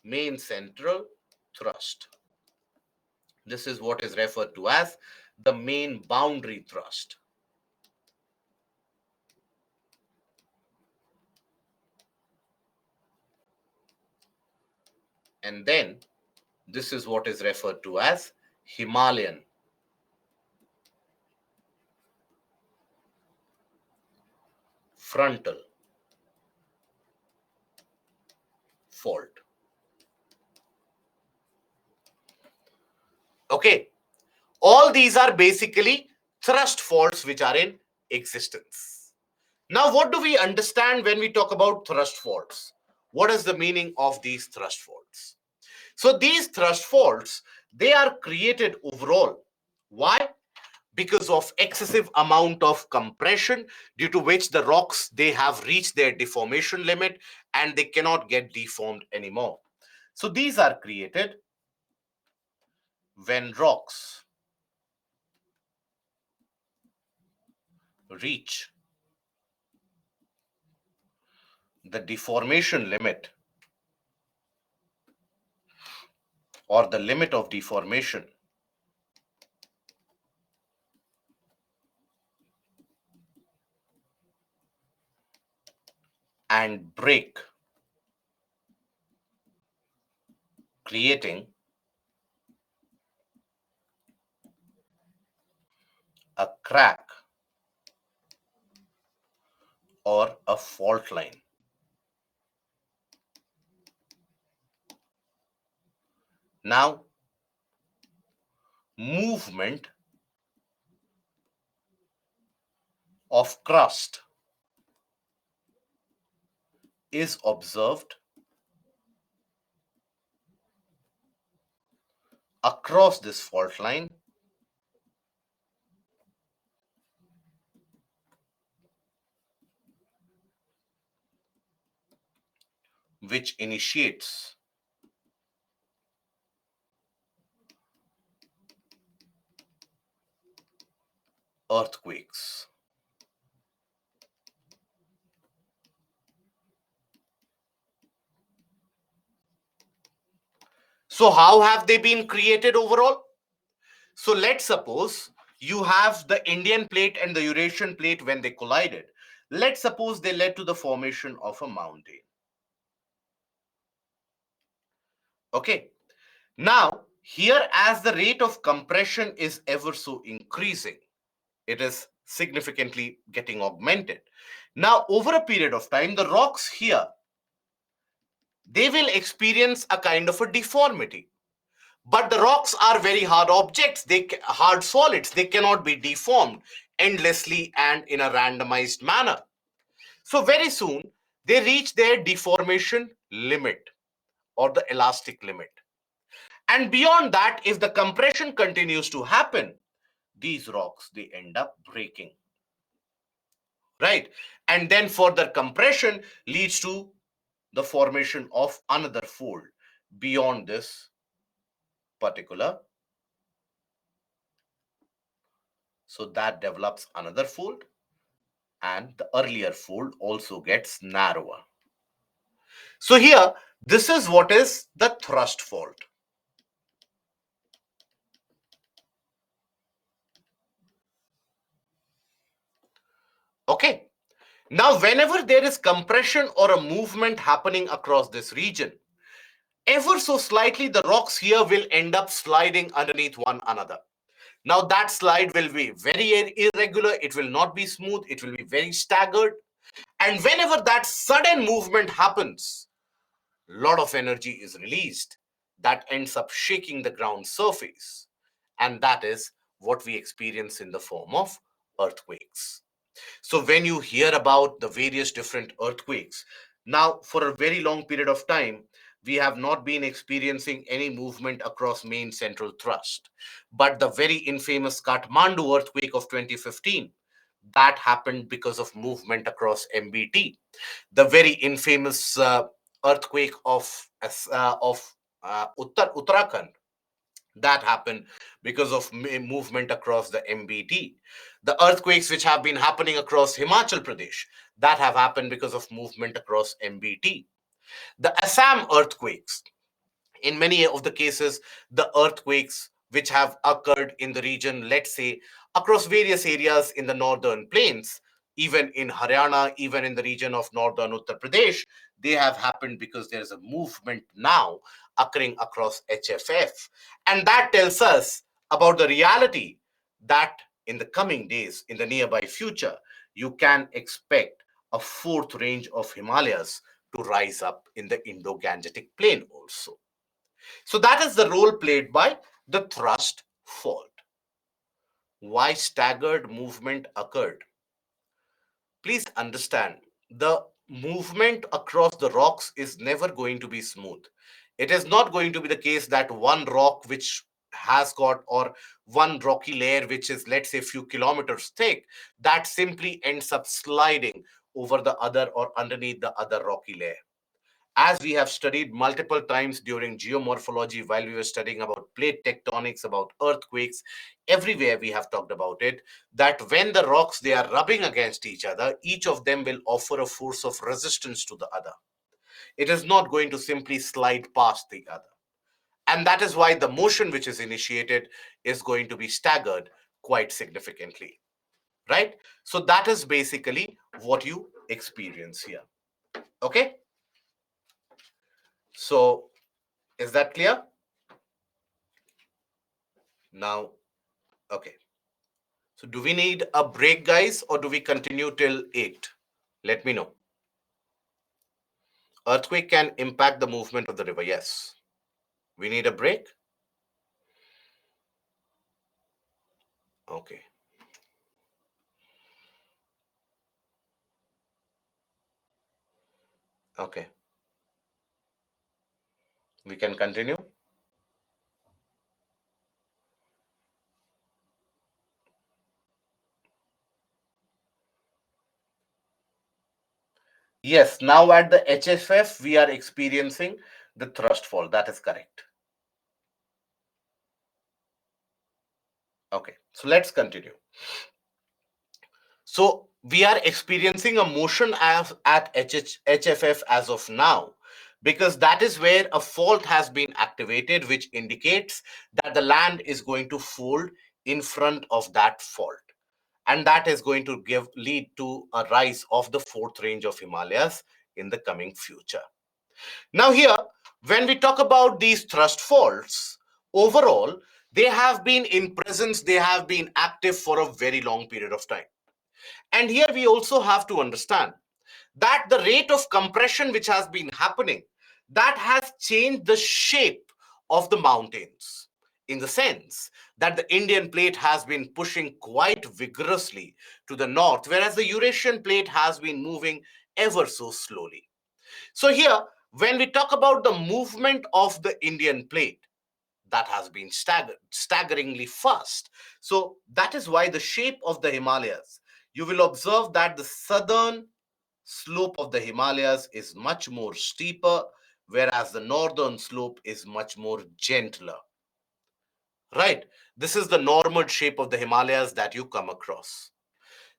A: Main central thrust. This is what is referred to as the main boundary thrust. And then this is what is referred to as Himalayan frontal fault. Okay, all these are basically thrust faults which are in existence. Now, what do we understand when we talk about thrust faults? What is the meaning of these thrust faults? So these thrust faults, they are created overall. Why? Because of excessive amount of compression, due to which the rocks, they have reached their deformation limit and they cannot get deformed anymore. So these are created when rocks reach the deformation limit or the limit of deformation and break, creating a crack or a fault line. Now, movement of crust is observed across this fault line, which initiates earthquakes. So how have they been created overall? So let's suppose you have the Indian plate and the Eurasian plate when they collided. Let's suppose they led to the formation of a mountain. Okay. Now, here as the rate of compression is ever so increasing, it is significantly getting augmented. Now, over a period of time, the rocks here, they will experience a kind of a deformity. But the rocks are very hard objects, hard solids. They cannot be deformed endlessly and in a randomized manner. So very soon, they reach their deformation limit or the elastic limit. And beyond that, if the compression continues to happen, these rocks, they end up breaking. Right? And then further compression leads to the formation of another fold beyond this particular. So that develops another fold, and the earlier fold also gets narrower. So here, this is what is the thrust fault. Okay. Now, whenever there is compression or a movement happening across this region, ever so slightly, the rocks here will end up sliding underneath one another. Now, that slide will be very irregular. It will not be smooth. It will be very staggered. And whenever that sudden movement happens, a lot of energy is released that ends up shaking the ground surface. And that is what we experience in the form of earthquakes. So when you hear about the various different earthquakes, now for a very long period of time, we have not been experiencing any movement across main central thrust. But the very infamous Kathmandu earthquake of 2015, that happened because of movement across MBT. The very infamous earthquake of Uttarakhand, that happened because of movement across the MBT. The earthquakes which have been happening across Himachal Pradesh, that have happened because of movement across MBT. The Assam earthquakes, in many of the cases, the earthquakes which have occurred in the region, let's say across various areas in the northern plains, even in Haryana, even in the region of northern Uttar Pradesh, they have happened because there is a movement now occurring across HFF. And that tells us about the reality that in the coming days, in the nearby future, you can expect a fourth range of Himalayas to rise up in the Indo-Gangetic plain also. So that is the role played by the thrust fault. Why staggered movement occurred? Please understand, the movement across the rocks is never going to be smooth. It is not going to be the case that one rock which has got, or one rocky layer which is, let's say, a few kilometers thick, that simply ends up sliding over the other or underneath the other rocky layer. As we have studied multiple times during geomorphology, while we were studying about plate tectonics, about earthquakes, everywhere we have talked about it, that when the rocks, they are rubbing against each other, each of them will offer a force of resistance to the other. It is not going to simply slide past the other. And that is why the motion which is initiated is going to be staggered quite significantly, right? So that is basically what you experience here. Okay, so is that clear now? Okay. So do we need a break, guys, or do we continue till 8? Let me know. Earthquake can impact the movement of the river. Yes. We need a break? Okay. Okay. We can continue? Yes. Now at the HFF, we are experiencing the thrust fall. That is correct. Okay. So let's continue. So we are experiencing a motion at HFF as of now, because that is where a fault has been activated, which indicates that the land is going to fold in front of that fault. And that is going to lead to a rise of the fourth range of Himalayas in the coming future. Now here, when we talk about these thrust faults, overall, they have been in presence, they have been active for a very long period of time. And here we also have to understand that the rate of compression which has been happening, that has changed the shape of the mountains, in the sense that the Indian plate has been pushing quite vigorously to the north, whereas the Eurasian plate has been moving ever so slowly. So here, when we talk about the movement of the Indian plate, that has been staggeringly fast. So that is why the shape of the Himalayas, you will observe that the southern slope of the Himalayas is much more steeper, whereas the northern slope is much more gentler. Right? This is the normal shape of the Himalayas that you come across.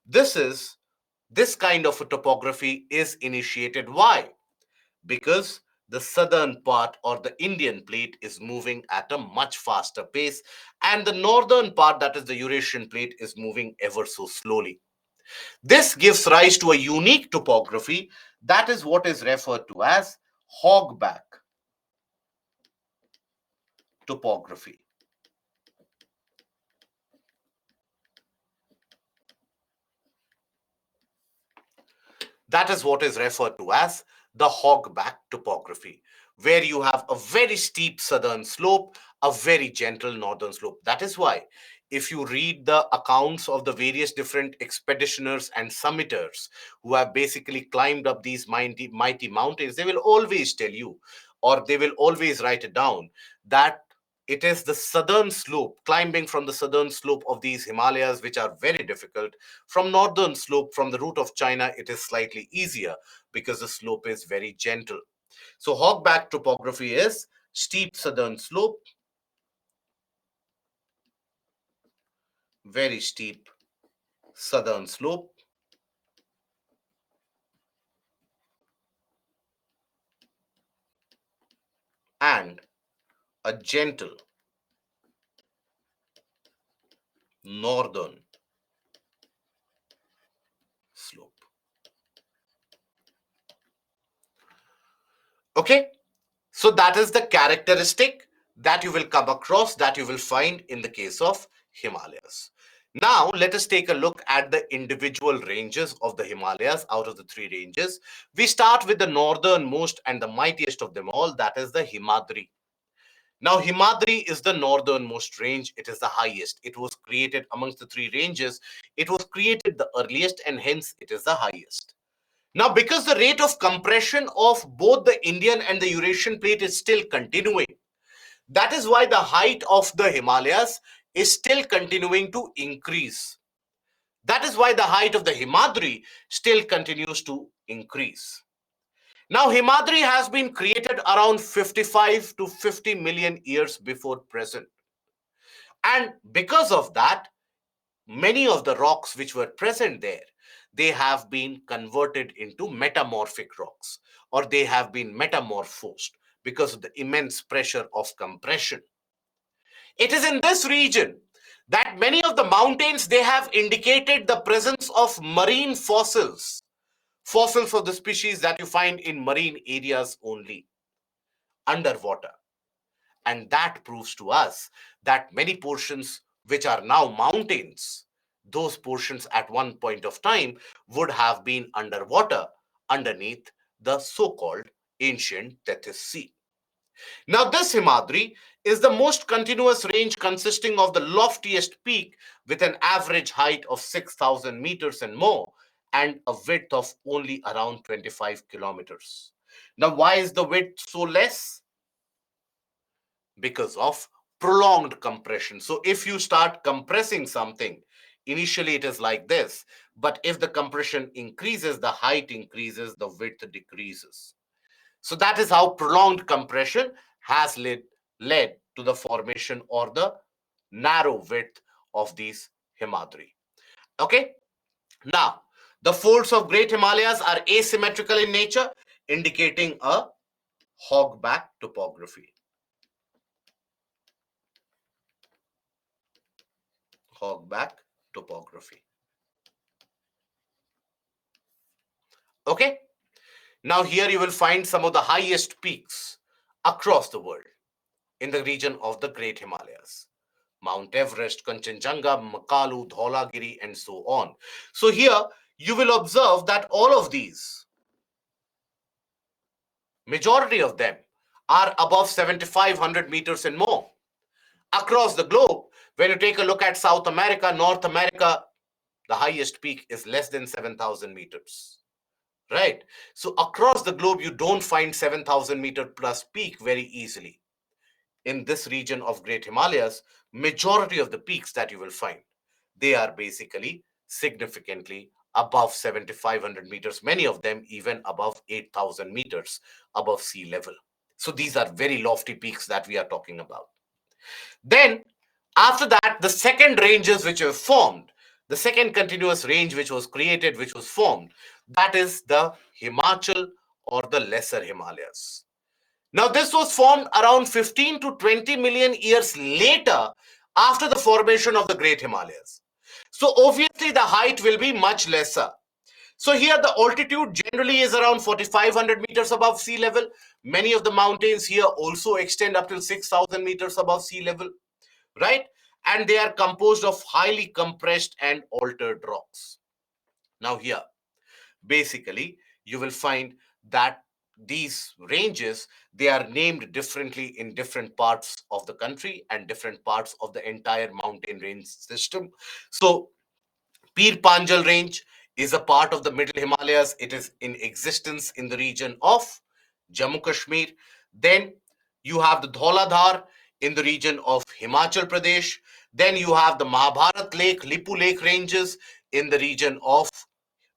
A: This kind of a topography is initiated. Why? Because the southern part or the Indian plate is moving at a much faster pace, and the northern part, that is the Eurasian plate, is moving ever so slowly. This gives rise to a unique topography, that is what is referred to as hogback topography. That is what is referred to as the hogback topography, where you have a very steep southern slope, a very gentle northern slope. That is why if you read the accounts of the various different expeditioners and summiters who have basically climbed up these mighty mountains, they will always tell you, or they will always write it down, that it is the southern slope, climbing from the southern slope of these Himalayas, which are very difficult. From northern slope, from the route of China, it is slightly easier because the slope is very gentle. So hogback topography is steep southern slope, very steep southern slope, and a gentle northern slope. Okay, so that is the characteristic that you will come across, that you will find in the case of Himalayas. Now, let us take a look at the individual ranges of the Himalayas. Out of the three ranges, we start with the northernmost and the mightiest of them all, that is the Himadri. Now, Himadri is the northernmost range. It is the highest. It was created amongst the three ranges. It was created the earliest, and hence it is the highest. Now, because the rate of compression of both the Indian and the Eurasian plate is still continuing, that is why the height of the Himalayas is still continuing to increase. That is why the height of the Himadri still continues to increase. Now, Himadri has been created around 55 to 50 million years before present. And because of that, many of the rocks which were present there, they have been converted into metamorphic rocks, or they have been metamorphosed because of the immense pressure of compression. It is in this region that many of the mountains, they have indicated the presence of marine fossils, fossils of the species that you find in marine areas only, underwater. And that proves to us that many portions which are now mountains, those portions at one point of time would have been underwater underneath the so-called ancient Tethys Sea. Now, this Himadri is the most continuous range consisting of the loftiest peak with an average height of 6,000 meters and more and a width of only around 25 kilometers. Now, why is the width so less? Because of prolonged compression. So if you start compressing something, initially it is like this, but if the compression increases, the height increases, the width decreases. So that is how prolonged compression has led to the formation or the narrow width of these Himadri. Okay, now the folds of Great Himalayas are asymmetrical in nature, indicating a hogback topography. Hogback topography. Okay, now here you will find some of the highest peaks across the world in the region of the Great Himalayas. Mount Everest, Kanchenjunga, Makalu, Dhaulagiri, and so on. So here you will observe that all of these, majority of them, are above 7,500 meters and more. Across the globe, when you take a look at South America, North America, the highest peak is less than 7,000 meters. Right? So across the globe, you don't find 7,000 meter plus peak very easily. In this region of Great Himalayas, majority of the peaks that you will find, they are basically significantly above 7,500 meters, many of them even above 8,000 meters above sea level. So these are very lofty peaks that we are talking about. Then after that, the second ranges which were formed, the second continuous range which was created, which was formed, that is the Himachal or the Lesser Himalayas. Now, this was formed around 15 to 20 million years later after the formation of the Great Himalayas. So, obviously, the height will be much lesser. So, here the altitude generally is around 4,500 meters above sea level. Many of the mountains here also extend up till 6,000 meters above sea level, right? And they are composed of highly compressed and altered rocks. Now, here, basically, you will find that these ranges, they are named differently in different parts of the country and different parts of the entire mountain range system. So Pir Panjal range is a part of the Middle Himalayas. It is in existence in the region of Jammu Kashmir. Then you have the Dhauladhar in the region of Himachal Pradesh. Then you have the Mahabharat Lake, Lipu Lake ranges in the region of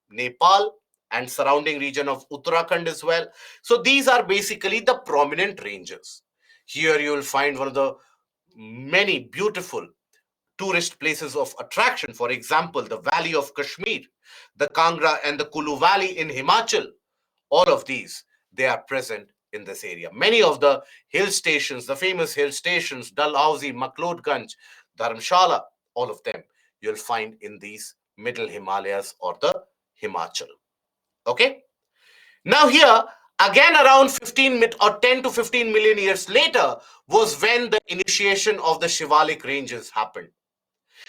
A: Nepal and surrounding region of Uttarakhand as well. So these are basically the prominent ranges. Here you will find one of the many beautiful tourist places of attraction. For example, the Valley of Kashmir, the Kangra and the Kulu Valley in Himachal. All of these, they are present in this area. Many of the hill stations, the famous hill stations, Dalhousie, Maklodganj, Dharamshala, all of them you'll find in these middle Himalayas or the Himachal. Okay. Now here, again around 10 to 15 million years later was when the initiation of the Shivalik ranges happened.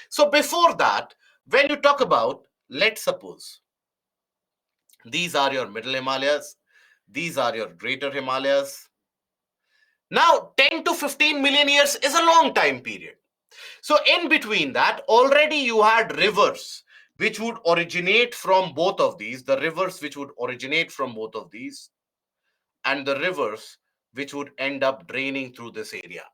A: So before that, when you talk about, let's suppose, these are your middle Himalayas, these are your greater Himalayas. Now, 10 to 15 million years is a long time period. So in between that, already you had rivers which would originate from both of these, the rivers which would originate from both of these, and the rivers which would end up draining through this area.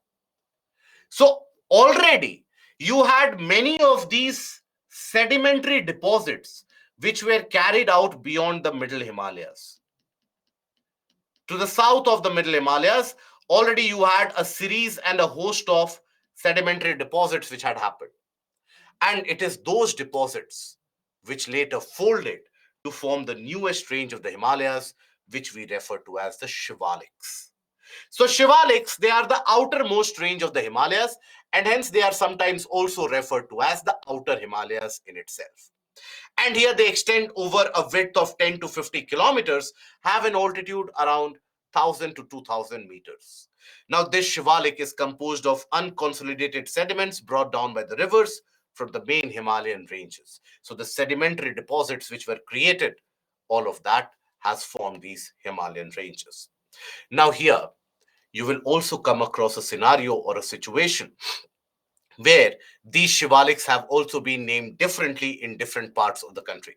A: So already you had many of these sedimentary deposits which were carried out beyond the middle Himalayas. To the south of the middle Himalayas, already you had a series and a host of sedimentary deposits which had happened. And it is those deposits which later folded to form the newest range of the Himalayas, which we refer to as the Shivaliks. So Shivaliks, they are the outermost range of the Himalayas, and hence they are sometimes also referred to as the outer Himalayas in itself. And here they extend over a width of 10 to 50 kilometers, have an altitude around 1000 to 2000 meters. Now, this Shivalik is composed of unconsolidated sediments brought down by the rivers from the main Himalayan ranges. So, the sedimentary deposits which were created, all of that has formed these Himalayan ranges. Now, here you will also come across a scenario or a situation where these Shivaliks have also been named differently in different parts of the country.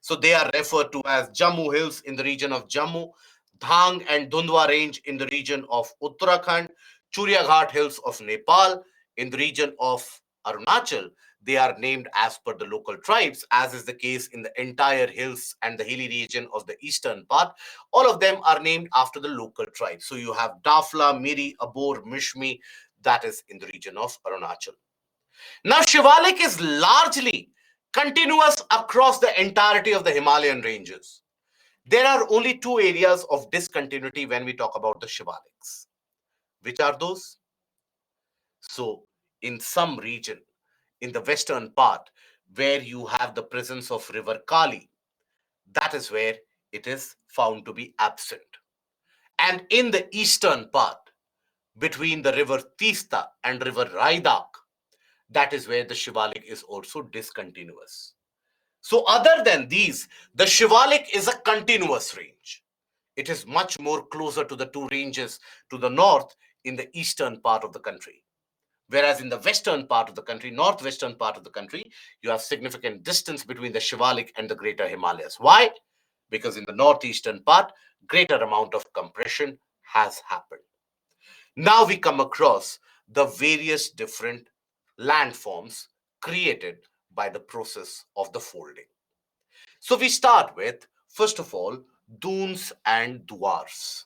A: So they are referred to as Jammu Hills in the region of Jammu, Dhang and Dhundwa Range in the region of Uttarakhand, Churya Ghat Hills of Nepal in the region of Arunachal. They are named as per the local tribes, as is the case in the entire hills and the hilly region of the eastern part. All of them are named after the local tribes. So you have Dafla, Miri, Abor, Mishmi, that is in the region of Arunachal. Now, Shivalik is largely continuous across the entirety of the Himalayan ranges. There are only two areas of discontinuity when we talk about the Shivaliks. Which are those? So, in some region in the western part where you have the presence of river Kali, that is where it is found to be absent. And in the eastern part, between the river Tista and river Raidak, that is where the Shivalik is also discontinuous. So other than these, the Shivalik is a continuous range. It is much more closer to the two ranges to the north in the eastern part of the country. Whereas in the western part of the country, northwestern part of the country, you have significant distance between the Shivalik and the greater Himalayas. Why? Because in the northeastern part, greater amount of compression has happened. Now we come across the various different landforms created by the process of the folding. So we start with, first of all, dunes and duars.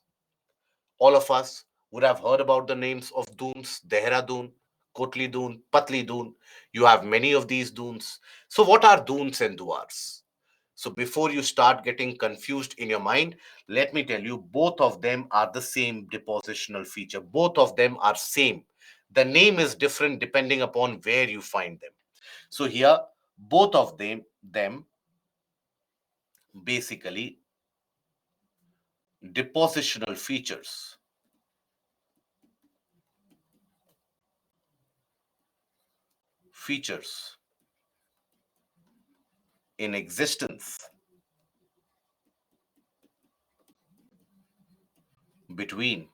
A: All of us would have heard about the names of dunes, Dehradun, Kotli Dun, Patli Dun. You have many of these dunes. So what are dunes and duars? So before you start getting confused in your mind, let me tell you, both of them are the same depositional feature. Both of them are same. The name is different depending upon where you find them. So here, both of them basically depositional features in existence between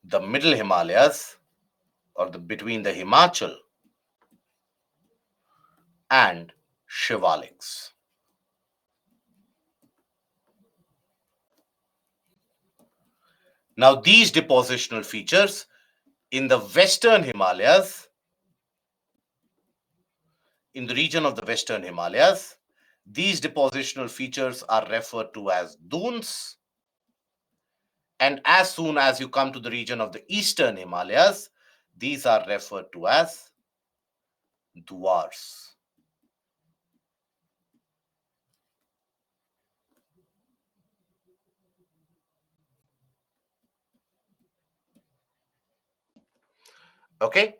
A: the middle Himalayas or between the Himachal and Shivaliks. Now, these depositional features in the western Himalayas, in the region of the western Himalayas, these depositional features are referred to as dunes. And as soon as you come to the region of the eastern Himalayas, these are referred to as duars. Okay?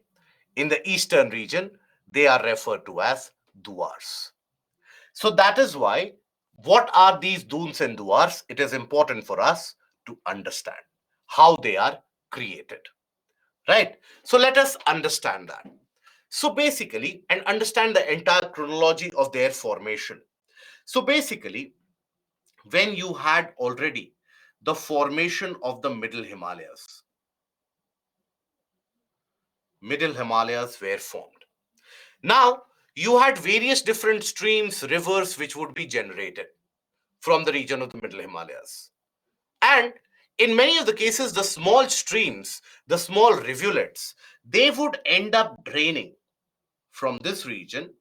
A: In the eastern region, they are referred to as duars. So that is why, what are these dunes and duars? It is important for us to understand how they are created. Right? So let us understand that. So basically, and understand the entire chronology of their formation. So basically, when you had already the formation of the middle Himalayas were formed. Now, you had various different streams, rivers, which would be generated from the region of the middle Himalayas. And in many of the cases, the small streams, the small rivulets, they would end up draining from this region.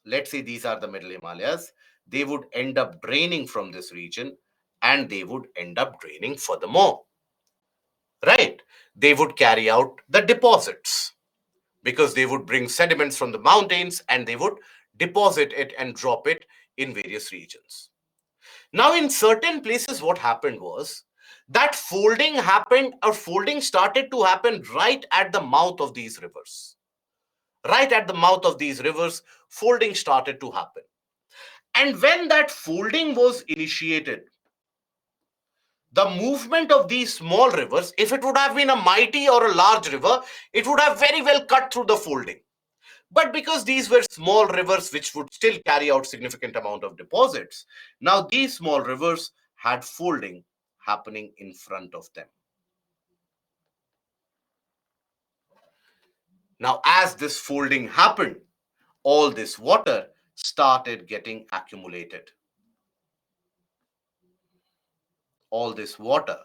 A: Let's say these are the middle Himalayas. They would end up draining from this region, and they would end up draining furthermore. Right? They would carry out the deposits because they would bring sediments from the mountains and they would deposit it and drop it in various regions. Now, in certain places, what happened was that folding started to happen right at the mouth of these rivers. Right at the mouth of these rivers, folding started to happen. And when that folding was initiated, the movement of these small rivers, if it would have been a mighty or a large river, it would have very well cut through the folding. But because these were small rivers which would still carry out significant amount of deposits, now these small rivers had folding happening in front of them. Now, as this folding happened, all this water started getting accumulated. All this water,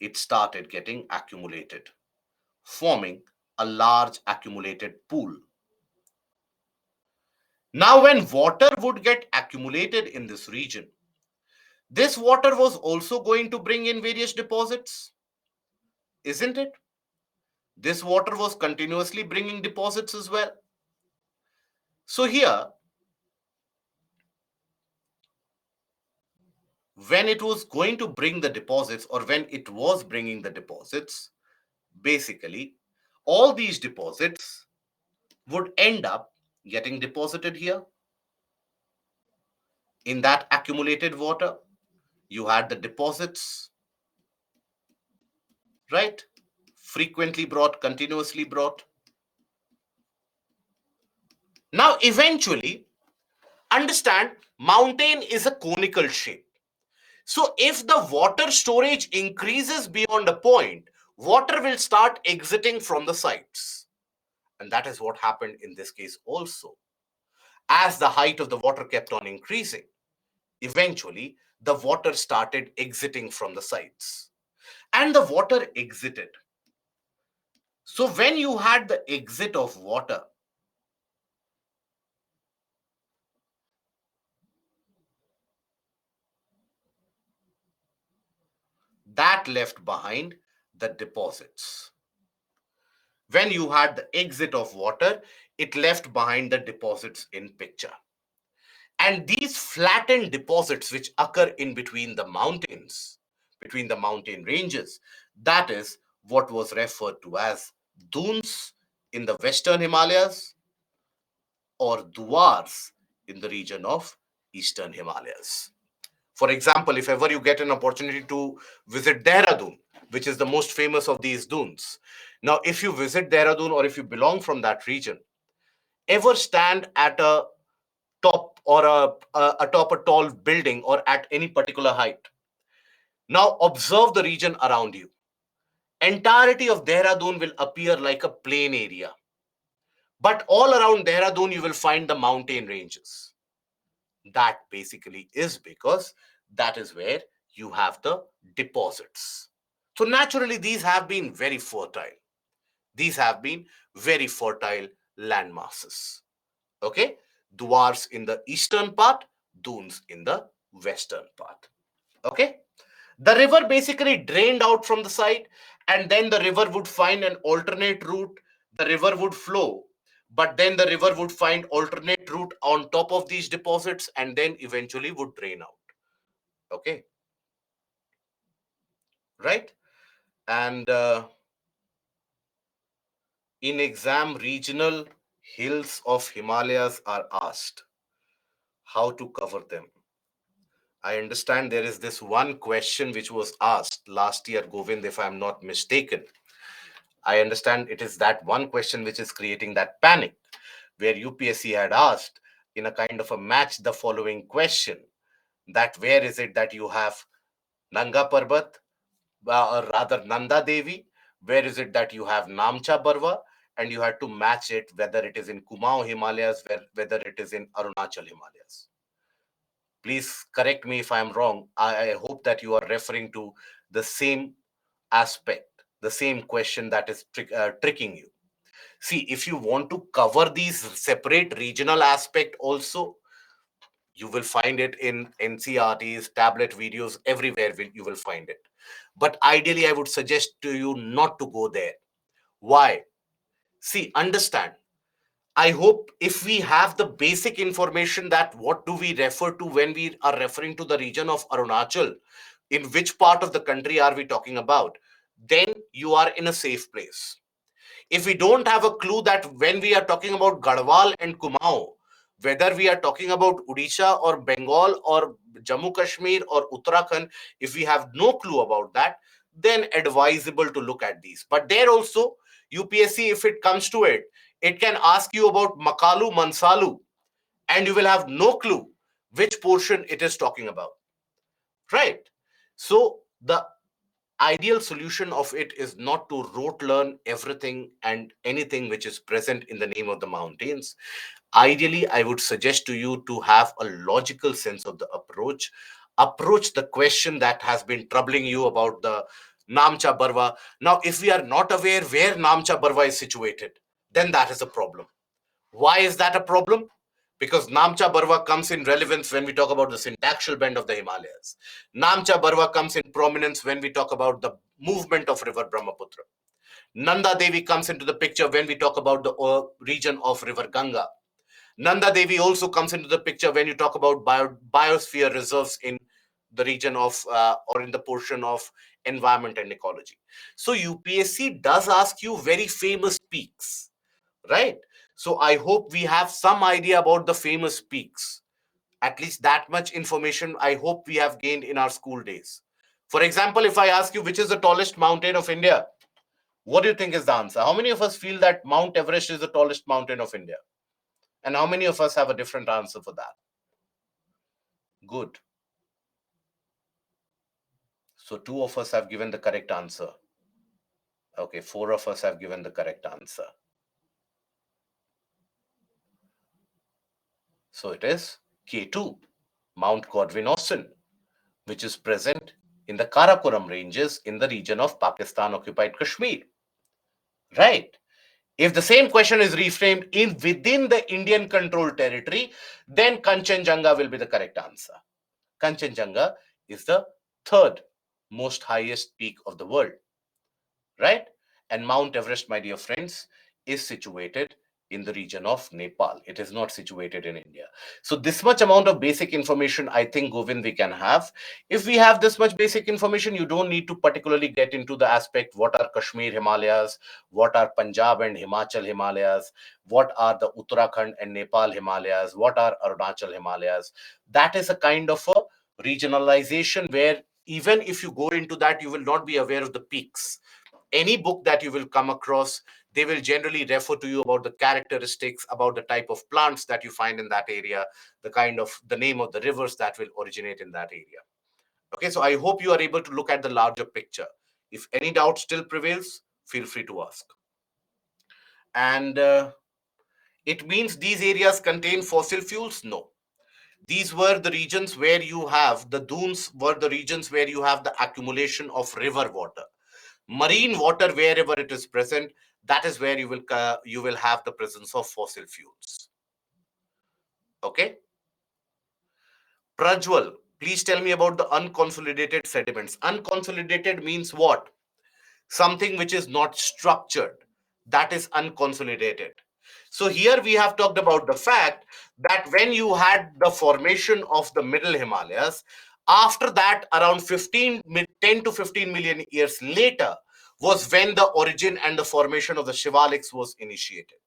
A: it started getting accumulated, forming a large accumulated pool. Now, when water would get accumulated in this region, this water was also going to bring in various deposits, isn't it? This water was continuously bringing deposits as well. So here, when it was going to bring the deposits, or when it was bringing the deposits, basically, all these deposits would end up getting deposited here. In that accumulated water, you had the deposits, right? Frequently brought, continuously brought. Now, eventually, understand, mountain is a conical shape. So if the water storage increases beyond a point, water will start exiting from the sides. And that is what happened in this case also. As the height of the water kept on increasing, eventually the water started exiting from the sides. And the water exited. So when you had the exit of water, that left behind the deposits. When you had the exit of water, it left behind the deposits in picture. And these flattened deposits which occur in between the mountains, between the mountain ranges, that is what was referred to as dunes in the western Himalayas or duars in the region of eastern Himalayas. For example, if ever you get an opportunity to visit Dehradun, which is the most famous of these dunes. Now, if you visit Dehradun or if you belong from that region, ever stand at a top or atop a tall building or at any particular height, Now observe the region around you. Entirety of Dehradun will appear like a plain area. But all around Dehradun, you will find the mountain ranges. That basically is because that is where you have the deposits. So naturally, these have been very fertile. These have been very fertile land masses. Okay? Dwars in the eastern part, dunes in the western part. Okay? The river basically drained out from the side, and then the river would find an alternate route. The river would flow, but then the river would find alternate route on top of these deposits, and then eventually would drain out. Okay, right? And in exam, regional hills of Himalayas are asked. How to cover them? I understand there is this one question which was asked last year, Govind, if I'm not mistaken. I understand it is that one question which is creating that panic, where UPSC had asked in a kind of a match the following question, that where is it that you have Nanga Parbat, or rather Nanda Devi, where is it that you have Namcha Barwa, and you had to match it whether it is in Kumaon Himalayas, whether it is in Arunachal Himalayas. Please correct me if I'm wrong. I hope that you are referring to the same aspect, the same question that is tricking you. See, if you want to cover these separate regional aspect also, you will find it in NCRTs, tablet videos, everywhere you will find it. But ideally, I would suggest to you not to go there. Why? See, understand. I hope if we have the basic information that what do we refer to when we are referring to the region of Arunachal, in which part of the country are we talking about, then you are in a safe place. If we don't have a clue that when we are talking about Garhwal and Kumaon, whether we are talking about Odisha or Bengal or Jammu Kashmir or Uttarakhand, if we have no clue about that, then advisable to look at these. But there also, UPSC, if it comes to it, it can ask you about Makalu, Mansalu, and you will have no clue which portion it is talking about. Right? So the ideal solution of it is not to rote learn everything and anything which is present in the name of the mountains. Ideally, I would suggest to you to have a logical sense of the approach the question that has been troubling you about the Namcha Barwa. Now, if we are not aware where Namcha Barwa is situated, then that is a problem. Why is that a problem? Because Namcha Barwa comes in relevance when we talk about the syntactial bend of the Himalayas. Namcha Barwa comes in prominence when we talk about the movement of river Brahmaputra. Nanda Devi comes into the picture when we talk about the region of river Ganga. Nanda Devi also comes into the picture when you talk about biosphere reserves in the region of or in the portion of environment and ecology. So UPSC does ask you very famous peaks, right? So I hope we have some idea about the famous peaks. At least that much information I hope we have gained in our school days. For example, if I ask you which is the tallest mountain of India, what do you think is the answer? How many of us feel that Mount Everest is the tallest mountain of India? And how many of us have a different answer for that? Good. So two of us have given the correct answer. Okay, four of us have given the correct answer. So it is K2, Mount Godwin Austen, which is present in the Karakoram ranges in the region of Pakistan occupied Kashmir. Right. If the same question is reframed in within the Indian controlled territory, then Kanchenjunga will be the correct answer. Kanchenjunga is the third most highest peak of the world, right? And Mount Everest, my dear friends, is situated in the region of Nepal. It is not situated in India. So this much amount of basic information, I think, Govind, we can have. If we have this much basic information, you don't need to particularly get into the aspect what are Kashmir Himalayas, what are Punjab and Himachal Himalayas, what are the Uttarakhand and Nepal Himalayas, what are Arunachal Himalayas. That is a kind of a regionalization where even if you go into that, you will not be aware of the peaks. Any book that you will come across, they will generally refer to you about the characteristics, about the type of plants that you find in that area, the kind of the name of the rivers that will originate in that area. Okay, so I hope you are able to look at the larger picture. If any doubt still prevails, feel free to ask. And it means these areas contain fossil fuels? No. These were the regions where you have the dunes, were the regions where you have the accumulation of river water. Marine water, wherever it is present, that is where you will have the presence of fossil fuels. Okay. Prajwal, please tell me about the unconsolidated sediments. Unconsolidated means what? Something which is not structured, that is unconsolidated. So here we have talked about the fact that when you had the formation of the middle Himalayas, after that around 10 to 15 million years later was when the origin and the formation of the Shivaliks was initiated.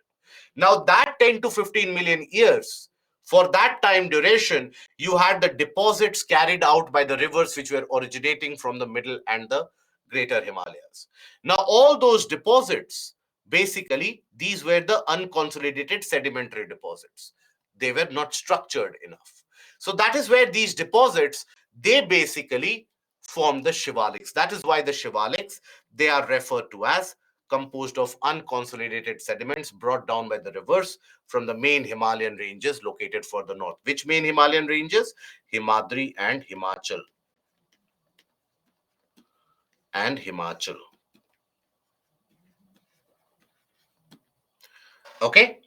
A: Now, that 10 to 15 million years, for that time duration, you had the deposits carried out by the rivers which were originating from the middle and the greater Himalayas. Now, all those deposits, basically, these were the unconsolidated sedimentary deposits. They were not structured enough. So, that is where these deposits, they basically form the Shivaliks. That is why the Shivaliks, they are referred to as composed of unconsolidated sediments brought down by the rivers from the main Himalayan ranges located further north. Which main Himalayan ranges? Himadri and Himachal. And Himachal. Okay.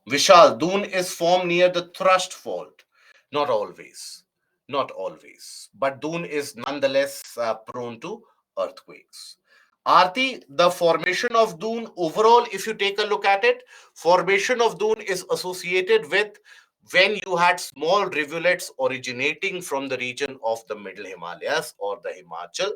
A: Vishal, dune is formed near the thrust fault. Not always. Not always. But dune is nonetheless prone to earthquakes. Aarti, the formation of dune overall, if you take a look at it, formation of dune is associated with when you had small rivulets originating from the region of the middle Himalayas or the Himachal.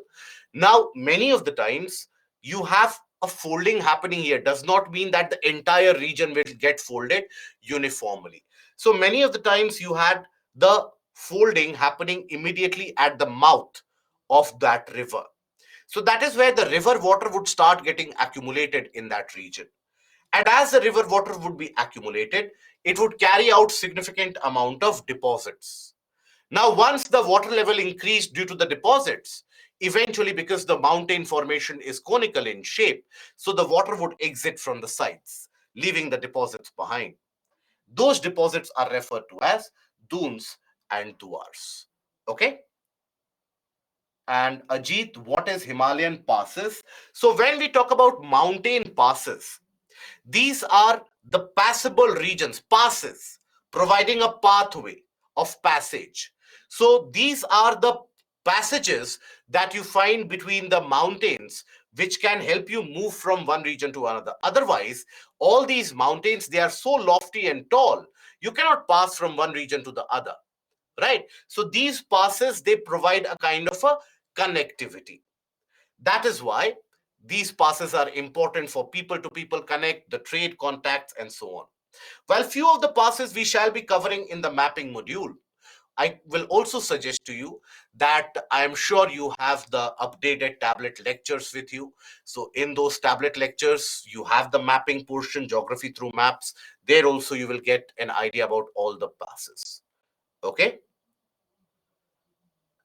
A: Now, many of the times you have a folding happening here. Does not mean that the entire region will get folded uniformly. So many of the times you had the folding happening immediately at the mouth of that river. So that is where the river water would start getting accumulated in that region. And as the river water would be accumulated, it would carry out significant amount of deposits. Now, once the water level increased due to the deposits, eventually because the mountain formation is conical in shape, so the water would exit from the sides, leaving the deposits behind. Those deposits are referred to as dunes and duars. Okay? And Ajit, what is Himalayan passes? So when we talk about mountain passes, these are the passable regions, passes, providing a pathway of passage. So these are the passages that you find between the mountains, which can help you move from one region to another. Otherwise, all these mountains, they are so lofty and tall, you cannot pass from one region to the other, right? So these passes, they provide a kind of a connectivity. That is why these passes are important for people to people connect, the trade contacts, and so on. While few of the passes we shall be covering in the mapping module, I will also suggest to you that I am sure you have the updated tablet lectures with you. So in those tablet lectures, you have the mapping portion, geography through maps. There also you will get an idea about all the passes. Okay.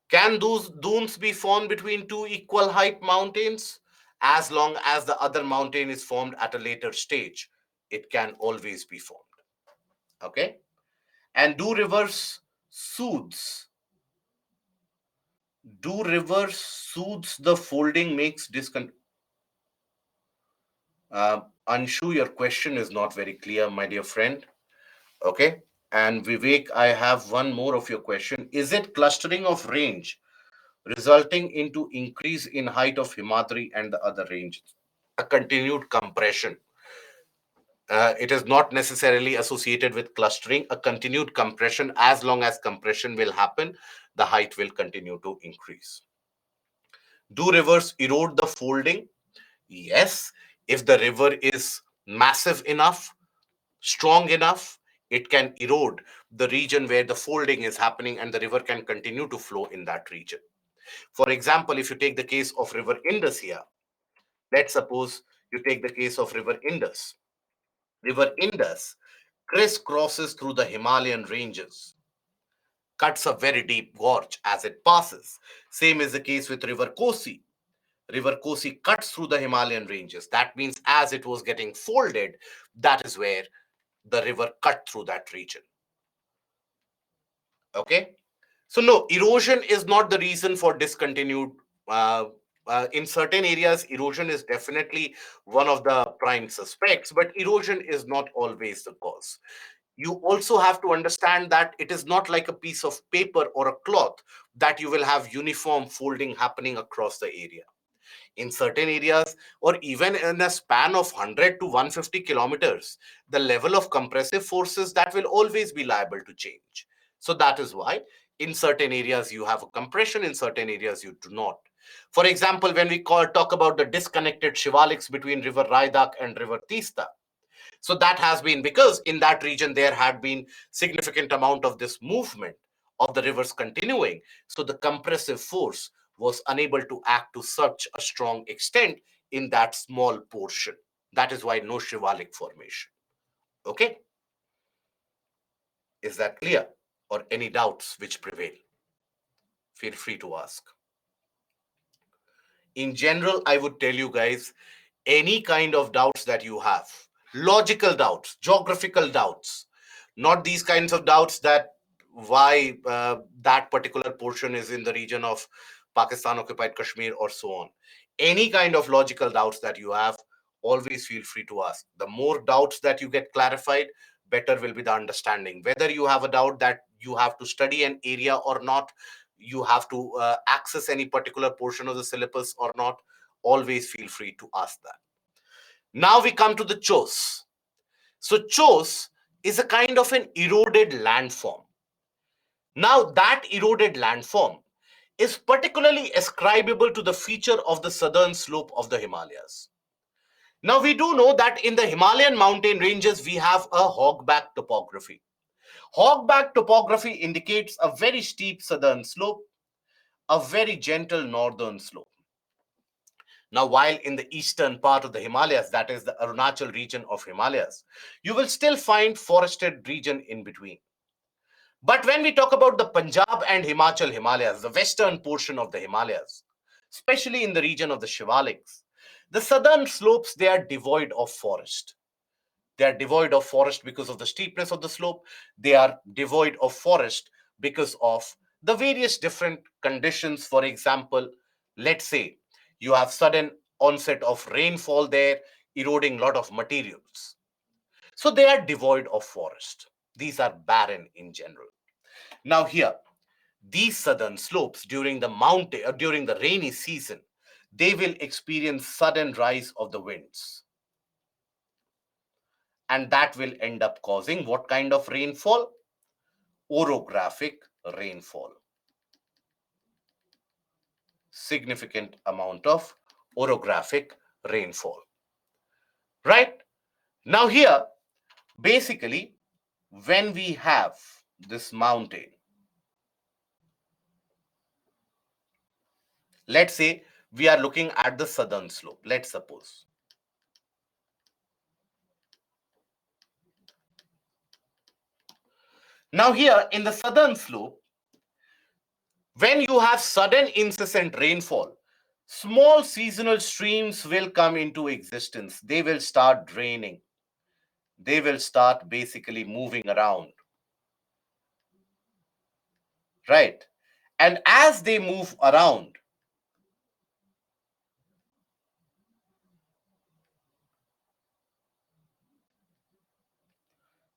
A: Can those dunes be formed between two equal height mountains? As long as the other mountain is formed at a later stage, it can always be formed. Okay. And do rivers soothes the folding makes discon. Anshu, your question is not very clear, my dear friend. Okay. And Vivek, I have one more of your question. Is it clustering of range resulting into increase in height of Himadri and the other ranges? A continued compression. It is not necessarily associated with clustering. A continued compression, as long as compression will happen, the height will continue to increase. Do rivers erode the folding? Yes. If the river is massive enough, strong enough, it can erode the region where the folding is happening and the river can continue to flow in that region. For example, if you take the case of River Indus here, let's suppose you take the case of River Indus. River Indus crisscrosses through the Himalayan ranges. cuts a very deep gorge as it passes. Same is the case with River Kosi. River Kosi cuts through the Himalayan ranges. That means as it was getting folded, that is where the river cut through that region. Okay. So no, erosion is not the reason for discontinued. Uh, in certain areas, erosion is definitely one of the prime suspects, but erosion is not always the cause. You also have to understand that it is not like a piece of paper or a cloth that you will have uniform folding happening across the area. In certain areas, or even in a span of 100 to 150 kilometers, the level of compressive forces that will always be liable to change. So that is why in certain areas you have a compression, in certain areas you do not. For example, when we talk about the disconnected shivaliks between River Raidak and River Tista, so that has been because in that region there had been significant amount of this movement of the rivers continuing. So the compressive force was unable to act to such a strong extent in that small portion. That is why no Shivalik formation. Okay, is that clear? Or any doubts which prevail? Feel free to ask. In general, I would tell you guys any kind of doubts that you have, logical doubts, geographical doubts, not these kinds of doubts that why that particular portion is in the region of Pakistan occupied Kashmir or so on. Any kind of logical doubts that you have, always feel free to ask. The more doubts that you get clarified, better will be the understanding. Whether you have a doubt that you have to study an area or not, you have to access any particular portion of the syllabus or not, always feel free to ask that. Now we come to the chos. So chos is a kind of an eroded landform. Now that eroded landform is particularly ascribable to the feature of the southern slope of the Himalayas. Now we do know that in the Himalayan mountain ranges we have a hogback topography. Hogback topography indicates a very steep southern slope, a very gentle northern slope. Now, while in the eastern part of the Himalayas, that is the Arunachal region of Himalayas, you will still find forested region in between. But when we talk about the Punjab and Himachal Himalayas, the western portion of the Himalayas, especially in the region of the Shivaliks, the southern slopes, they are devoid of forest. They are devoid of forest because of the steepness of the slope. They are devoid of forest because of the various different conditions. For example, let's say you have sudden onset of rainfall there, eroding a lot of materials. So they are devoid of forest. These are barren in general. Now here, these southern slopes during the mountain or during the rainy season, they will experience sudden rise of the winds. And that will end up causing what kind of rainfall? Orographic rainfall. Significant amount of orographic rainfall. Right? Now here, basically, when we have this mountain, let's say we are looking at the southern slope, let's suppose. Now here in the southern slope, when you have sudden incessant rainfall, small seasonal streams will come into existence. They will start draining. They will start basically moving around. Right? And as they move around,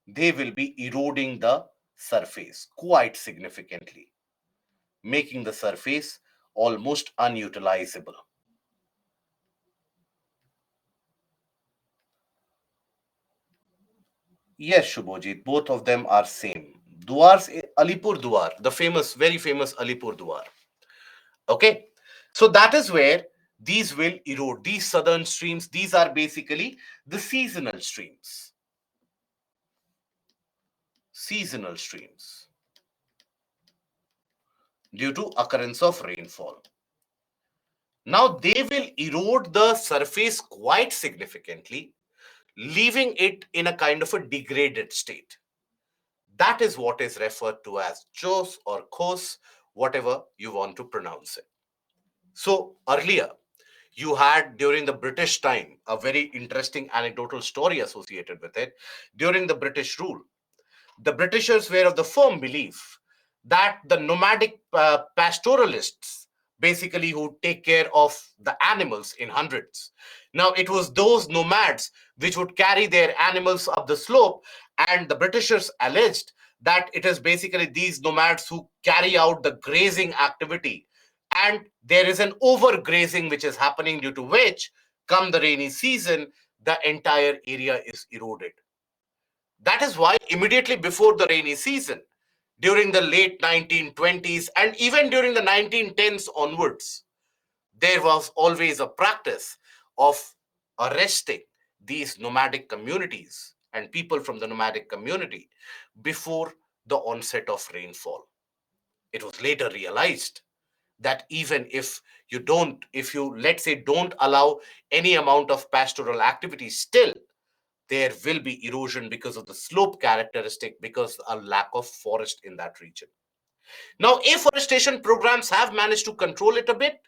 A: they will be eroding the surface quite significantly, making the surface almost unutilizable. Yes, Shubhojit, both of them are same. Duars, Alipur Duar, the famous, very famous Alipur Duar. Okay, so that is where these will erode. These southern streams, these are basically the seasonal streams. Seasonal streams due to occurrence of rainfall. Now they will erode the surface quite significantly, leaving it in a kind of a degraded state. That is what is referred to as chos or kos, whatever you want to pronounce it. So earlier, you had during the British time a very interesting anecdotal story associated with it. During the British rule, the Britishers were of the firm belief that the nomadic pastoralists, basically who take care of the animals in hundreds. Now, it was those nomads which would carry their animals up the slope, and the Britishers alleged that it is basically these nomads who carry out the grazing activity, and there is an overgrazing which is happening, due to which, come the rainy season, the entire area is eroded. That is why immediately before the rainy season, during the late 1920s and even during the 1910s onwards, there was always a practice of arresting these nomadic communities and people from the nomadic community before the onset of rainfall. It was later realized that even if you, let's say, don't allow any amount of pastoral activity, still there will be erosion because of the slope characteristic, because a lack of forest in that region. Now, afforestation programs have managed to control it a bit,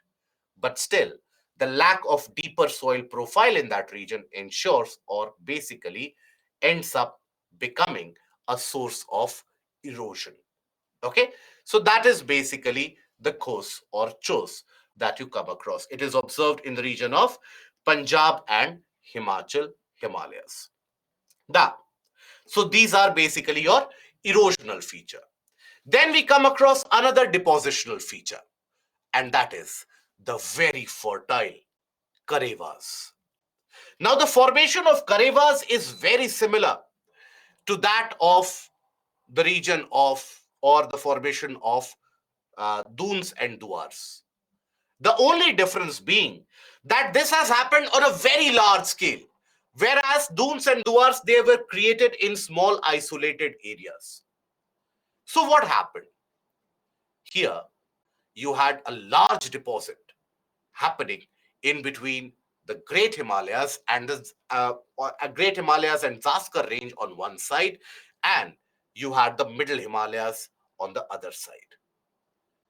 A: but still, the lack of deeper soil profile in that region ensures, or basically ends up becoming, a source of erosion. Okay, so that is basically the kos or chos that you come across. It is observed in the region of Punjab and Himachal Himalayas. Now, so these are basically your erosional feature. Then we come across another depositional feature, and that is the very fertile karevas. Now, the formation of karevas is very similar to that of the region of, or the formation of dunes and duars. The only difference being that this has happened on a very large scale, whereas dunes and duars, they were created in small isolated areas. So what happened? Here, you had a large deposit happening in between the Great Himalayas and Great Himalayas and Zaskar range on one side, and you had the Middle Himalayas on the other side.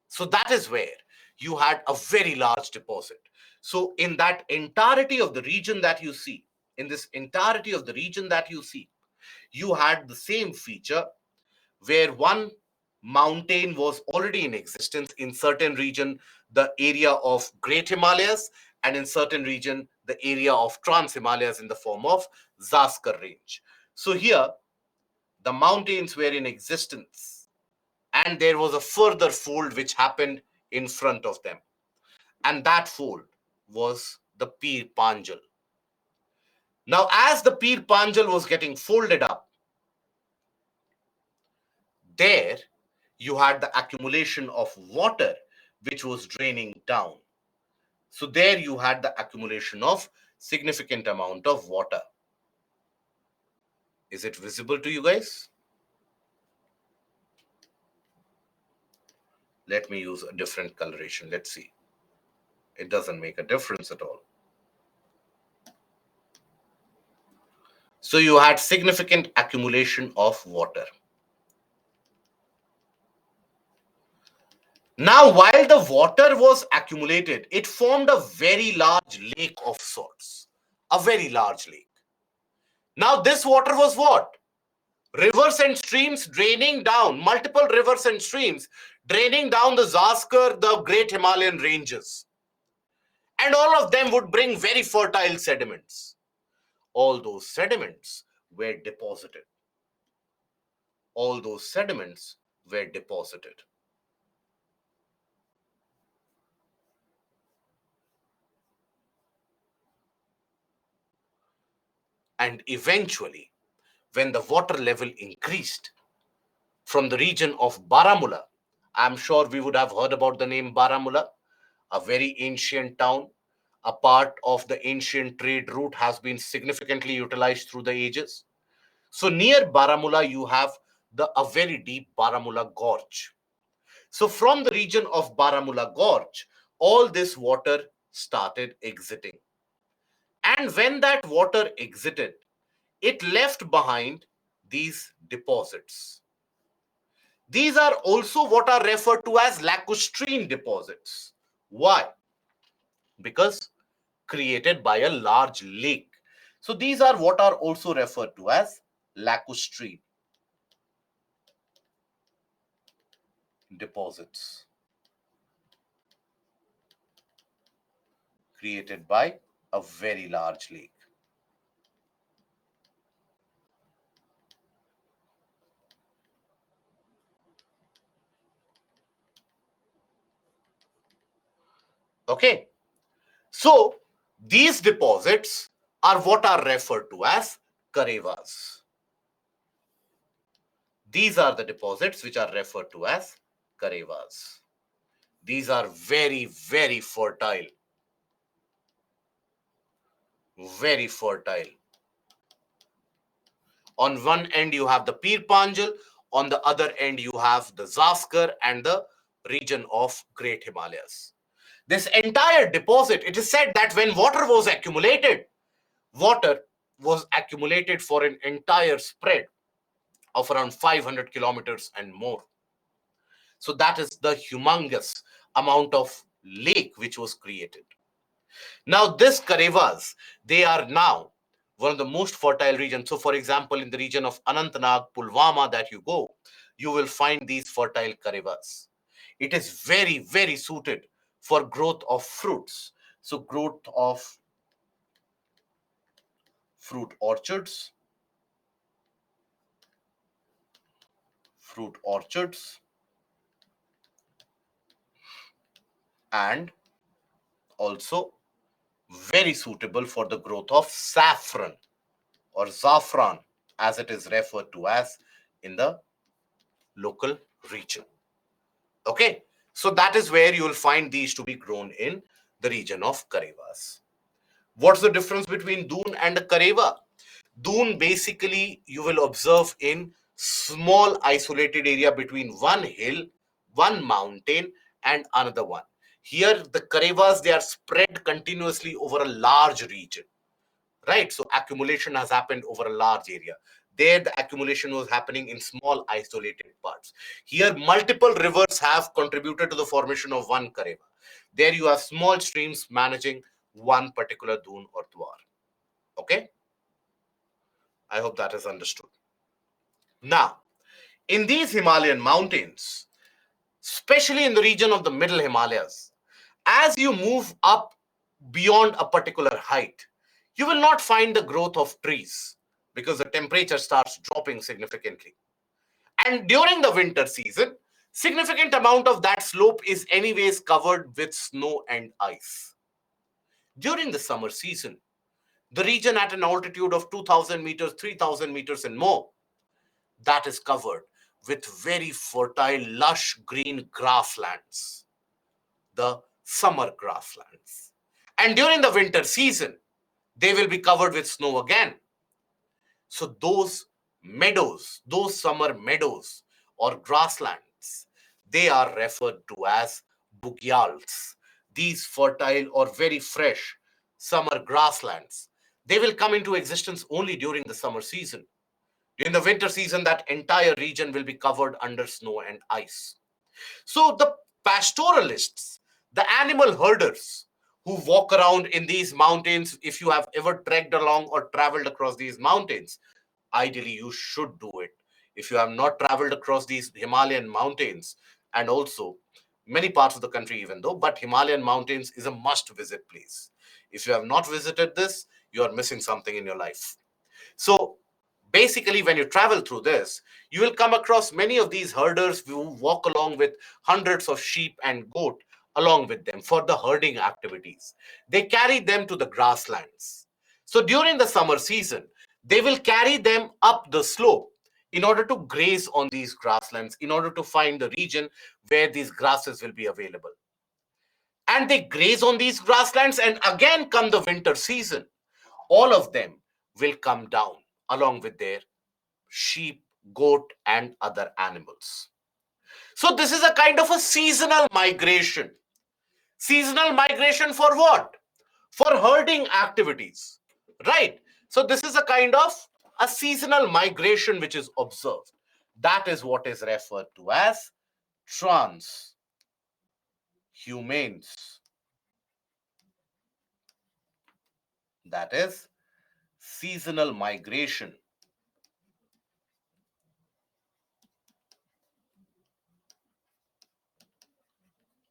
A: So that is where you had a very large deposit. So in that entirety of the region that you see, in this entirety of the region that you see, you had the same feature, where one mountain was already in existence in certain region, the area of Great Himalayas, and in certain region the area of Trans Himalayas in the form of Zaskar range. So here the mountains were in existence, and there was a further fold which happened in front of them, and that fold was the Pir Panjal. Now, as the Pir Panjal was getting folded up, there you had the accumulation of water which was draining down. So there you had the accumulation of significant amount of water. Is it visible to you guys? Let me use a different coloration. Let's see. It doesn't make a difference at all. So you had significant accumulation of water. Now, while the water was accumulated, it formed a very large lake of sorts. A very large lake. Now, this water was what? Rivers and streams draining down, multiple rivers and streams draining down the Zaskar, the Great Himalayan ranges. And all of them would bring very fertile sediments. All those sediments were deposited. All those sediments were deposited. And eventually, when the water level increased from the region of Baramulla, I'm sure we would have heard about the name Baramulla, a very ancient town. A part of the ancient trade route has been significantly utilized through the ages. So near Baramulla, you have a very deep Baramulla Gorge. So from the region of Baramulla Gorge, all this water started exiting. And when that water exited, it left behind these deposits. These are also what are referred to as lacustrine deposits. Why? Because created by a large lake. So these are what are also referred to as lacustrine deposits created by a very large lake. Okay, so these deposits are what are referred to as karevas. These are the deposits which are referred to as karevas. These are very, very fertile. Very fertile. On one end, you have the Pir Panjal. On the other end, you have the Zaskar and the region of Great Himalayas. This entire deposit, it is said that when water was accumulated for an entire spread of around 500 kilometers and more. So that is the humongous amount of lake which was created. Now, this Karevas, they are now one of the most fertile regions. So, for example, in the region of Anantnag, Pulwama that you go, you will find these fertile Karevas. It is very, very suited for growth of fruits. So, growth of fruit orchards, and also very suitable for the growth of saffron or saffron, as it is referred to as in the local region. Okay, so that is where you will find these to be grown in the region of Karevas. What's the difference between Doon and a Kareva? Doon basically you will observe in small isolated area between one hill, one mountain and another one. Here the Karevas, they are spread continuously over a large region, right? So accumulation has happened over a large area. There the accumulation was happening in small isolated parts. Here multiple rivers have contributed to the formation of one Kareva. There you have small streams managing one particular Doon or Dwar. Okay, I hope that is understood. Now, in these Himalayan mountains, especially in the region of the middle Himalayas, as you move up beyond a particular height, you will not find the growth of trees because the temperature starts dropping significantly. And during the winter season, significant amount of that slope is anyways covered with snow and ice. During the summer season, the region at an altitude of 2000 meters, 3000 meters and more, that is covered with very fertile, lush green grasslands, the summer grasslands. And during the winter season, they will be covered with snow again. So those meadows, those summer meadows or grasslands, they are referred to as bugyals. These fertile or very fresh summer grasslands, they will come into existence only during the summer season. During the winter season, that entire region will be covered under snow and ice. So the pastoralists, the animal herders who walk around in these mountains, if you have ever trekked along or traveled across these mountains, ideally you should do it. If you have not traveled across these Himalayan mountains, and also many parts of the country even though, but Himalayan mountains is a must visit place. If you have not visited this, you are missing something in your life. So basically, when you travel through this, you will come across many of these herders who walk along with hundreds of sheep and goat along with them for the herding activities. They carry them to the grasslands. So during the summer season, they will carry them up the slope in order to graze on these grasslands, in order to find the region where these grasses will be available. And they graze on these grasslands, and again come the winter season, all of them will come down along with their sheep, goat, and other animals. So this is a kind of a seasonal migration. Seasonal migration for what? For herding activities, right? So this is a kind of a seasonal migration which is observed. That is what is referred to as transhumanes. That is seasonal migration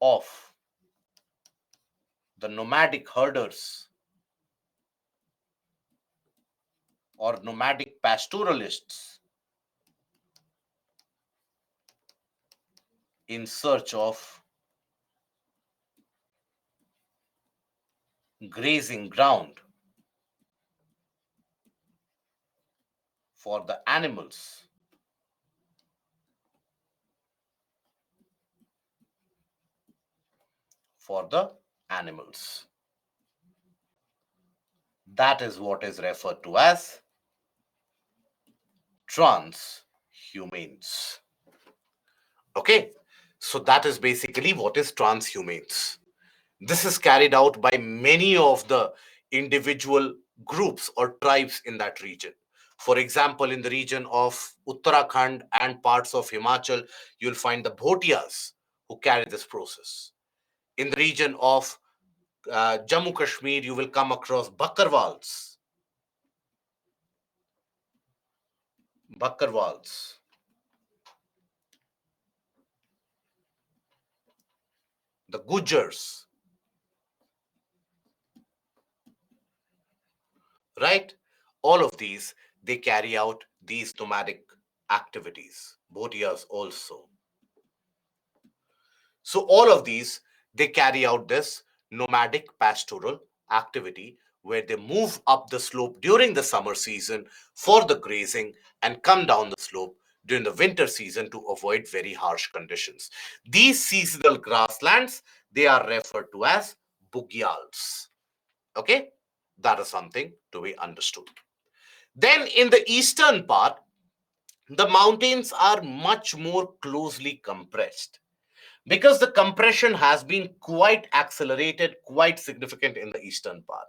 A: of the nomadic herders or nomadic pastoralists in search of grazing ground for the animals. For the animals. That is what is referred to as transhumanes. Okay, so that is basically what is transhumanes. This is carried out by many of the individual groups or tribes in that region. For example, in the region of Uttarakhand and parts of Himachal, you'll find the Bhotias who carry this process. In the region of Jammu Kashmir, you will come across Bakkarwals, the Gujars, right? All of these, they carry out these nomadic activities. Bhotias also. So all of these, they carry out this nomadic pastoral activity where they move up the slope during the summer season for the grazing and come down the slope during the winter season to avoid very harsh conditions. These seasonal grasslands, they are referred to as bugyals. Okay, that is something to be understood. Then in the eastern part, the mountains are much more closely compressed because the compression has been quite accelerated, quite significant in the eastern part.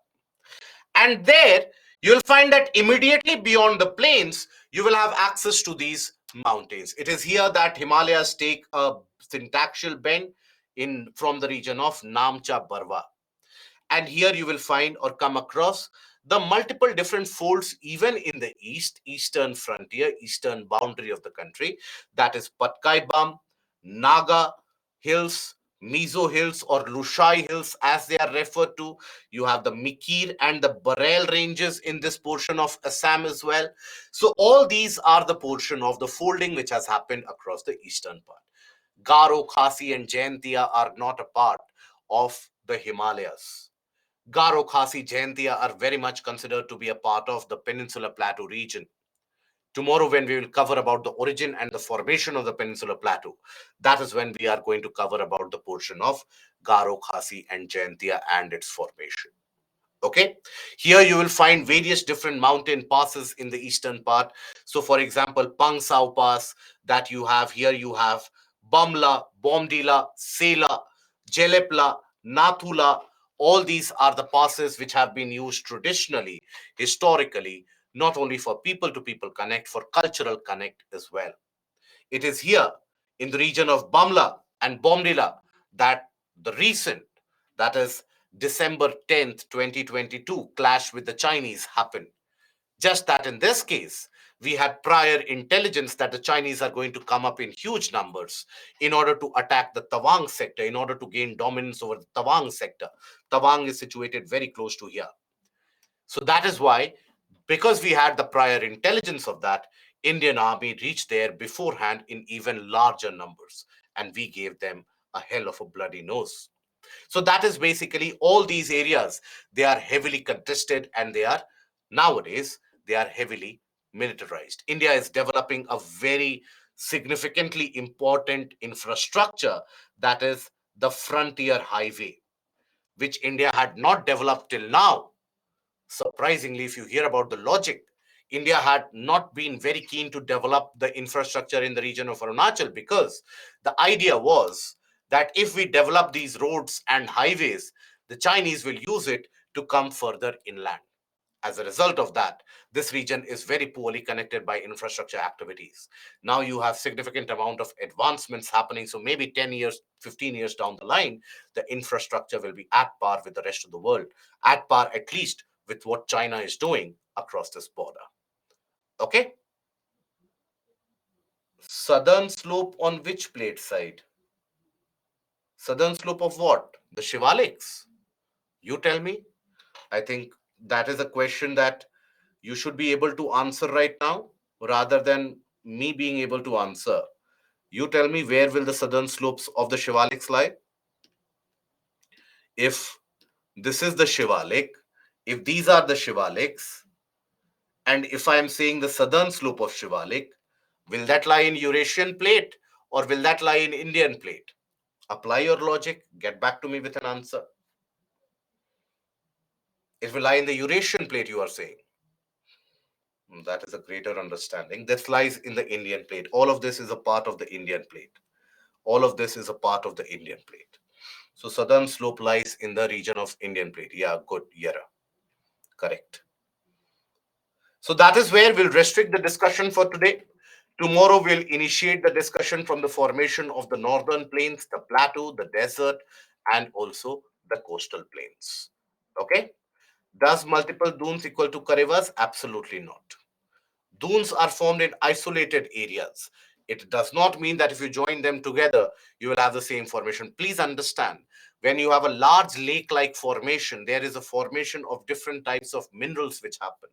A: And there you'll find that immediately beyond the plains, you will have access to these mountains. It is here that Himalayas take a syntactial bend in from the region of Namcha Barwa. And here you will find or come across the multiple different folds even in the eastern frontier, eastern boundary of the country. That is Patkai Bam, Naga Hills, Mizo Hills or Lushai Hills as they are referred to. You have the Mikir and the Bareil ranges in this portion of Assam as well. So all these are the portion of the folding which has happened across the eastern part. Garo, Khasi and Jaintia are not a part of the Himalayas. Garo, Khasi, Jaintia are very much considered to be a part of the Peninsula Plateau region. Tomorrow, when we will cover about the origin and the formation of the Peninsula Plateau, that is when we are going to cover about the portion of Garo, Khasi, and Jaintia and its formation. Okay, here you will find various different mountain passes in the eastern part. So, for example, Pangsau Pass that you have here, you have Bamla, Bomdila, Sela, Jelepla, Nathula. All these are the passes which have been used traditionally, historically, not only for people to people connect, for cultural connect as well. It is here in the region of Bamla and Bomdila that the recent, that is December 10th, 2022, clash with the Chinese happened. Just that in this case, we had prior intelligence that the Chinese are going to come up in huge numbers in order to attack the Tawang sector, in order to gain dominance over the Tawang sector. Tawang is situated very close to here. So that is why, because we had the prior intelligence of that, Indian army reached there beforehand in even larger numbers, and we gave them a hell of a bloody nose. So that is basically all these areas. They are heavily contested and they are nowadays, they are heavily militarized. India is developing a very significantly important infrastructure, that is the frontier highway, which India had not developed till now. Surprisingly, if you hear about the logic, India had not been very keen to develop the infrastructure in the region of Arunachal because the idea was that if we develop these roads and highways, the Chinese will use it to come further inland. As a result of that, this region is very poorly connected by infrastructure activities. Now you have significant amount of advancements happening. So maybe 10 years, 15 years down the line, the infrastructure will be at par with the rest of the world, at par at least with what China is doing across this border. Okay? Southern slope on which plate side? Southern slope of what? The Shivaliks? You tell me. I think that is a question that you should be able to answer right now rather than me being able to answer. You tell me, where will the southern slopes of the Shivaliks lie? If this is the Shivalik, if these are the Shivaliks, and if I am saying the southern slope of Shivalik, will that lie in Eurasian plate or will that lie in Indian plate? Apply your logic, get back to me with an answer. It will lie in the Eurasian plate, you are saying. That is a greater understanding. This lies in the Indian plate. All of this is a part of the Indian plate. All of this is a part of the Indian plate. So southern slope lies in the region of Indian plate. Yeah, good. Yera. Correct. So that is where we'll restrict the discussion for today. Tomorrow we'll initiate the discussion from the formation of the northern plains, the plateau, the desert, and also the coastal plains. Okay? Does multiple dunes equal to karivas? Absolutely not. Dunes are formed in isolated areas. It does not mean that if you join them together, you will have the same formation. Please understand, when you have a large lake-like formation, there is a formation of different types of minerals which happen.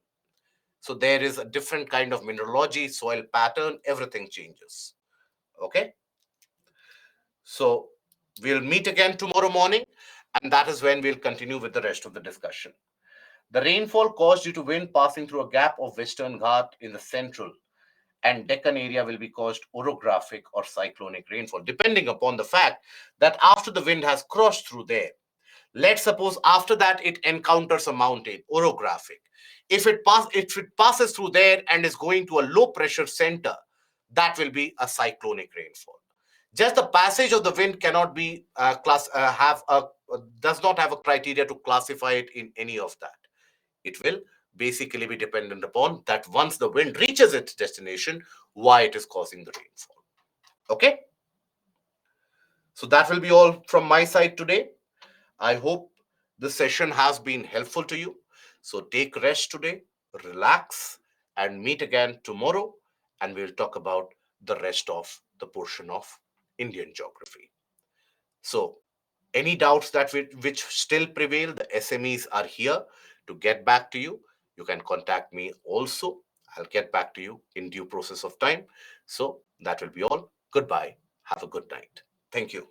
A: So there is a different kind of mineralogy, soil pattern, everything changes. Okay? So we'll meet again tomorrow morning, and that is when we'll continue with the rest of the discussion. The rainfall caused due to wind passing through a gap of Western Ghat in the central and Deccan area will be caused orographic or cyclonic rainfall, depending upon the fact that after the wind has crossed through there, let's suppose after that it encounters a mountain, orographic. If it passes through there and is going to a low pressure center, that will be a cyclonic rainfall. Just the passage of the wind cannot be does not have a criteria to classify it in any of that. It will basically be dependent upon that once the wind reaches its destination, why it is causing the rainfall. Okay? So that will be all from my side today. I hope the session has been helpful to you. So take rest today, relax, and meet again tomorrow, and we'll talk about the rest of the portion of Indian geography. So, any doubts that which still prevail, the SMEs are here to get back to you. You can contact me also. I'll get back to you in due process of time. So that will be all. Goodbye. Have a good night. Thank you.